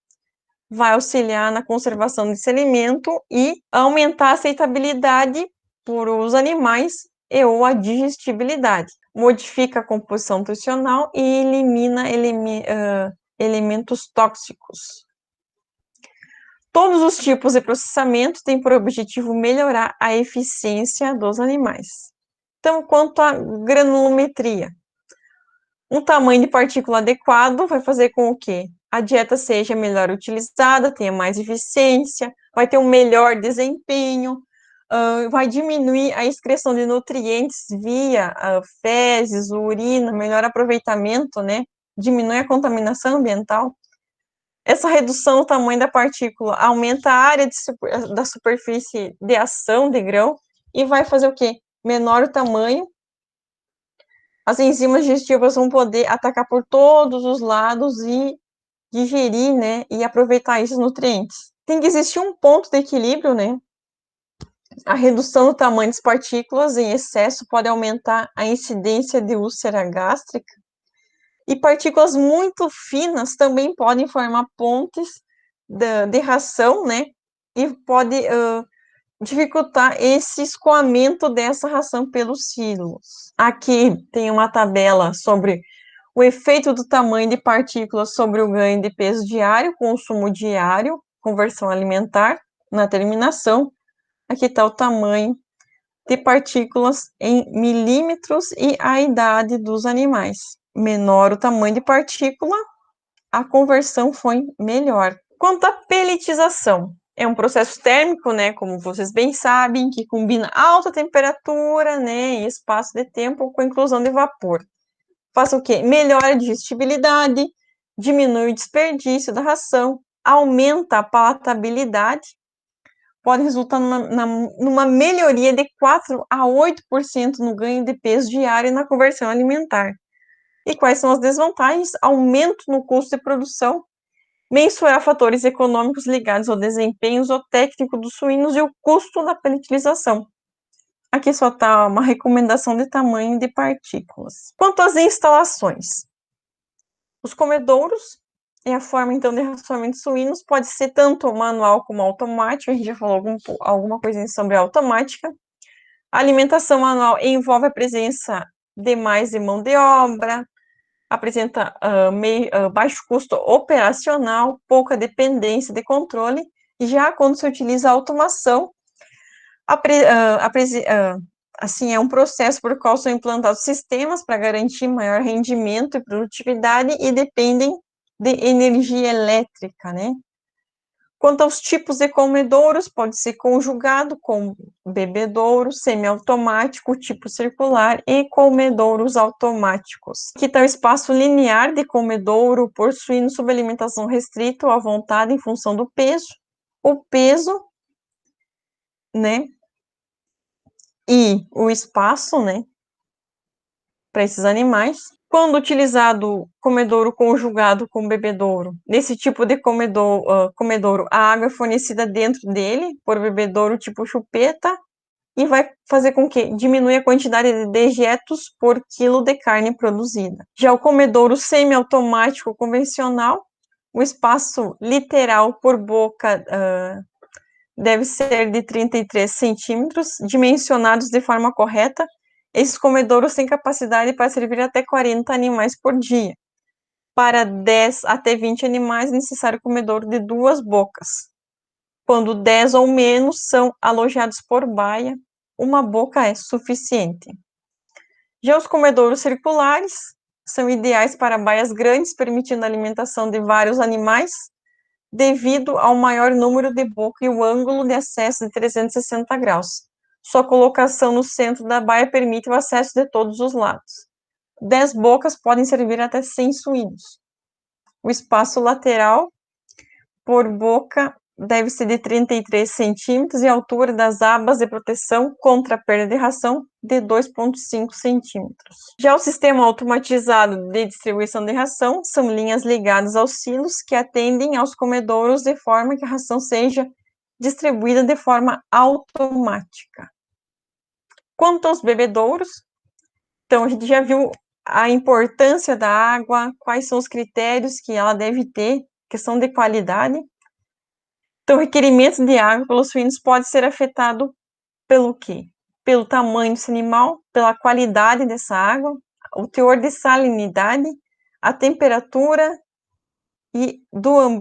vai auxiliar na conservação desse alimento e aumentar a aceitabilidade por os animais e ou a digestibilidade. Modifica a composição nutricional e elimina elementos tóxicos. Todos os tipos de processamento têm por objetivo melhorar a eficiência dos animais. Então, quanto à granulometria, um tamanho de partícula adequado vai fazer com que a dieta seja melhor utilizada, tenha mais eficiência, vai ter um melhor desempenho, vai diminuir a excreção de nutrientes via fezes, urina, melhor aproveitamento, né? Diminui a contaminação ambiental. Essa redução do tamanho da partícula aumenta a área da superfície de ação de grão e vai fazer o quê? Menor o tamanho, as enzimas digestivas vão poder atacar por todos os lados e digerir, né, e aproveitar esses nutrientes. Tem que existir um ponto de equilíbrio, né? A redução do tamanho das partículas em excesso pode aumentar a incidência de úlcera gástrica, e partículas muito finas também podem formar pontes de ração, né, e pode dificultar esse escoamento dessa ração pelos silos. Aqui tem uma tabela sobre o efeito do tamanho de partículas sobre o ganho de peso diário, consumo diário, conversão alimentar, na terminação. Aqui está o tamanho de partículas em milímetros e a idade dos animais. Menor o tamanho de partícula, a conversão foi melhor. Quanto à pelletização, é um processo térmico, né, como vocês bem sabem, que combina alta temperatura, né, e espaço de tempo com a inclusão de vapor. Faz o quê? Melhora a digestibilidade, diminui o desperdício da ração, aumenta a palatabilidade, pode resultar numa melhoria de 4 a 8% no ganho de peso diário e na conversão alimentar. E quais são as desvantagens? Aumento no custo de produção, mensurar fatores econômicos ligados ao desempenho zootécnico dos suínos e o custo da pelletilização. Aqui só está uma recomendação de tamanho de partículas. Quanto às instalações, os comedouros é a forma, então, de racionamento de suínos, pode ser tanto manual como automático, a gente já falou alguma coisinha sobre a automática. A alimentação manual envolve a presença de mais de mão de obra, apresenta baixo custo operacional, pouca dependência de controle, e já quando se utiliza a automação, assim, é um processo por qual são implantados sistemas para garantir maior rendimento e produtividade e dependem de energia elétrica, né? Quanto aos tipos de comedouros, pode ser conjugado com bebedouro, semiautomático, tipo circular e comedouros automáticos. Aqui está o espaço linear de comedouro por suíno sob alimentação restrita ou à vontade em função do peso. O peso, né, e o espaço, né, para esses animais. Quando utilizado comedouro conjugado com bebedouro, nesse tipo de comedouro, a água é fornecida dentro dele por bebedouro tipo chupeta e vai fazer com que diminua a quantidade de dejetos por quilo de carne produzida. Já o comedouro semiautomático convencional, o espaço literal por boca deve ser de 33 centímetros, dimensionados de forma correta. Esses comedouros têm capacidade para servir até 40 animais por dia. Para 10 até 20 animais, é necessário comedouro de 2 bocas. Quando 10 ou menos são alojados por baia, uma boca é suficiente. Já os comedouros circulares são ideais para baias grandes, permitindo a alimentação de vários animais, devido ao maior número de boca e o ângulo de acesso de 360 graus. Sua colocação no centro da baia permite o acesso de todos os lados. 10 bocas podem servir até 100 suínos. O espaço lateral por boca deve ser de 33 centímetros e a altura das abas de proteção contra a perda de ração de 2,5 centímetros. Já o sistema automatizado de distribuição de ração são linhas ligadas aos silos que atendem aos comedouros de forma que a ração seja distribuída de forma automática. Quanto aos bebedouros, então a gente já viu a importância da água, quais são os critérios que ela deve ter, questão de qualidade. Então, o requerimento de água pelos suínos pode ser afetado pelo quê? Pelo tamanho desse animal, pela qualidade dessa água, o teor de salinidade, a temperatura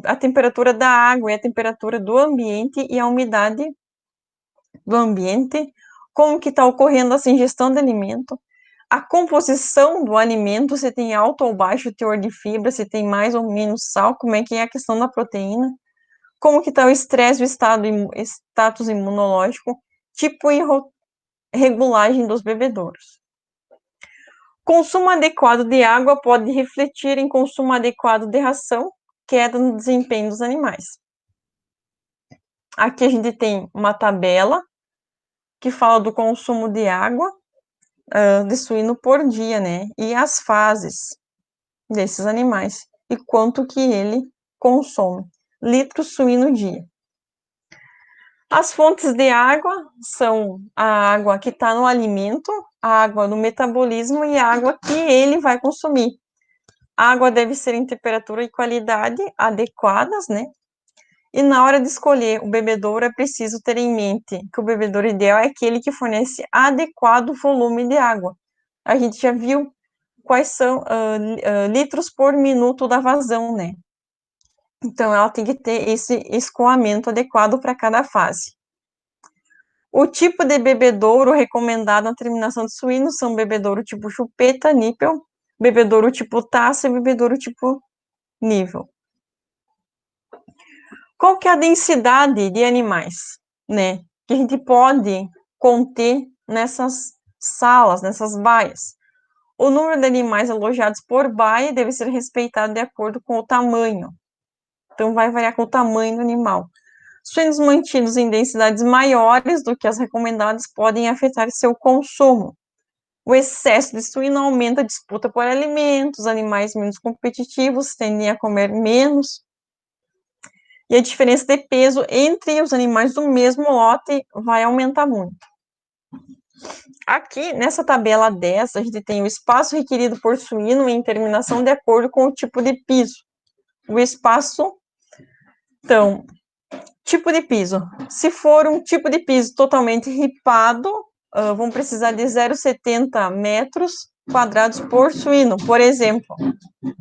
a temperatura da água e a temperatura do ambiente e a umidade do ambiente, como que está ocorrendo essa ingestão de alimento, a composição do alimento, se tem alto ou baixo teor de fibra, se tem mais ou menos sal, como é que é a questão da proteína, como que está o estresse, o status imunológico, tipo e regulagem dos bebedouros. Consumo adequado de água pode refletir em consumo adequado de ração, queda no desempenho dos animais. Aqui a gente tem uma tabela que fala do consumo de água de suíno por dia, né? E as fases desses animais e quanto que ele consome. Litros suíno dia. As fontes de água são a água que está no alimento, a água no metabolismo e a água que ele vai consumir. A água deve ser em temperatura e qualidade adequadas, né? E na hora de escolher o bebedouro, é preciso ter em mente que o bebedouro ideal é aquele que fornece adequado volume de água. A gente já viu quais são litros por minuto da vazão, né? Então, ela tem que ter esse escoamento adequado para cada fase. O tipo de bebedouro recomendado na terminação de suínos são bebedouro tipo chupeta, nípel, bebedouro tipo taça e bebedouro tipo nível. Qual que é a densidade de animais, né, que a gente pode conter nessas salas, nessas baias? O número de animais alojados por baia deve ser respeitado de acordo com o tamanho. Então, vai variar com o tamanho do animal. Suínos mantidos em densidades maiores do que as recomendadas podem afetar seu consumo. O excesso de suíno aumenta a disputa por alimentos, animais menos competitivos tendem a comer menos, e a diferença de peso entre os animais do mesmo lote vai aumentar muito. Aqui, nessa tabela 10, a gente tem o espaço requerido por suíno em terminação de acordo com o tipo de piso. O espaço, então, tipo de piso. Se for um tipo de piso totalmente ripado, vão precisar de 0,70 metros quadrados por suíno, por exemplo.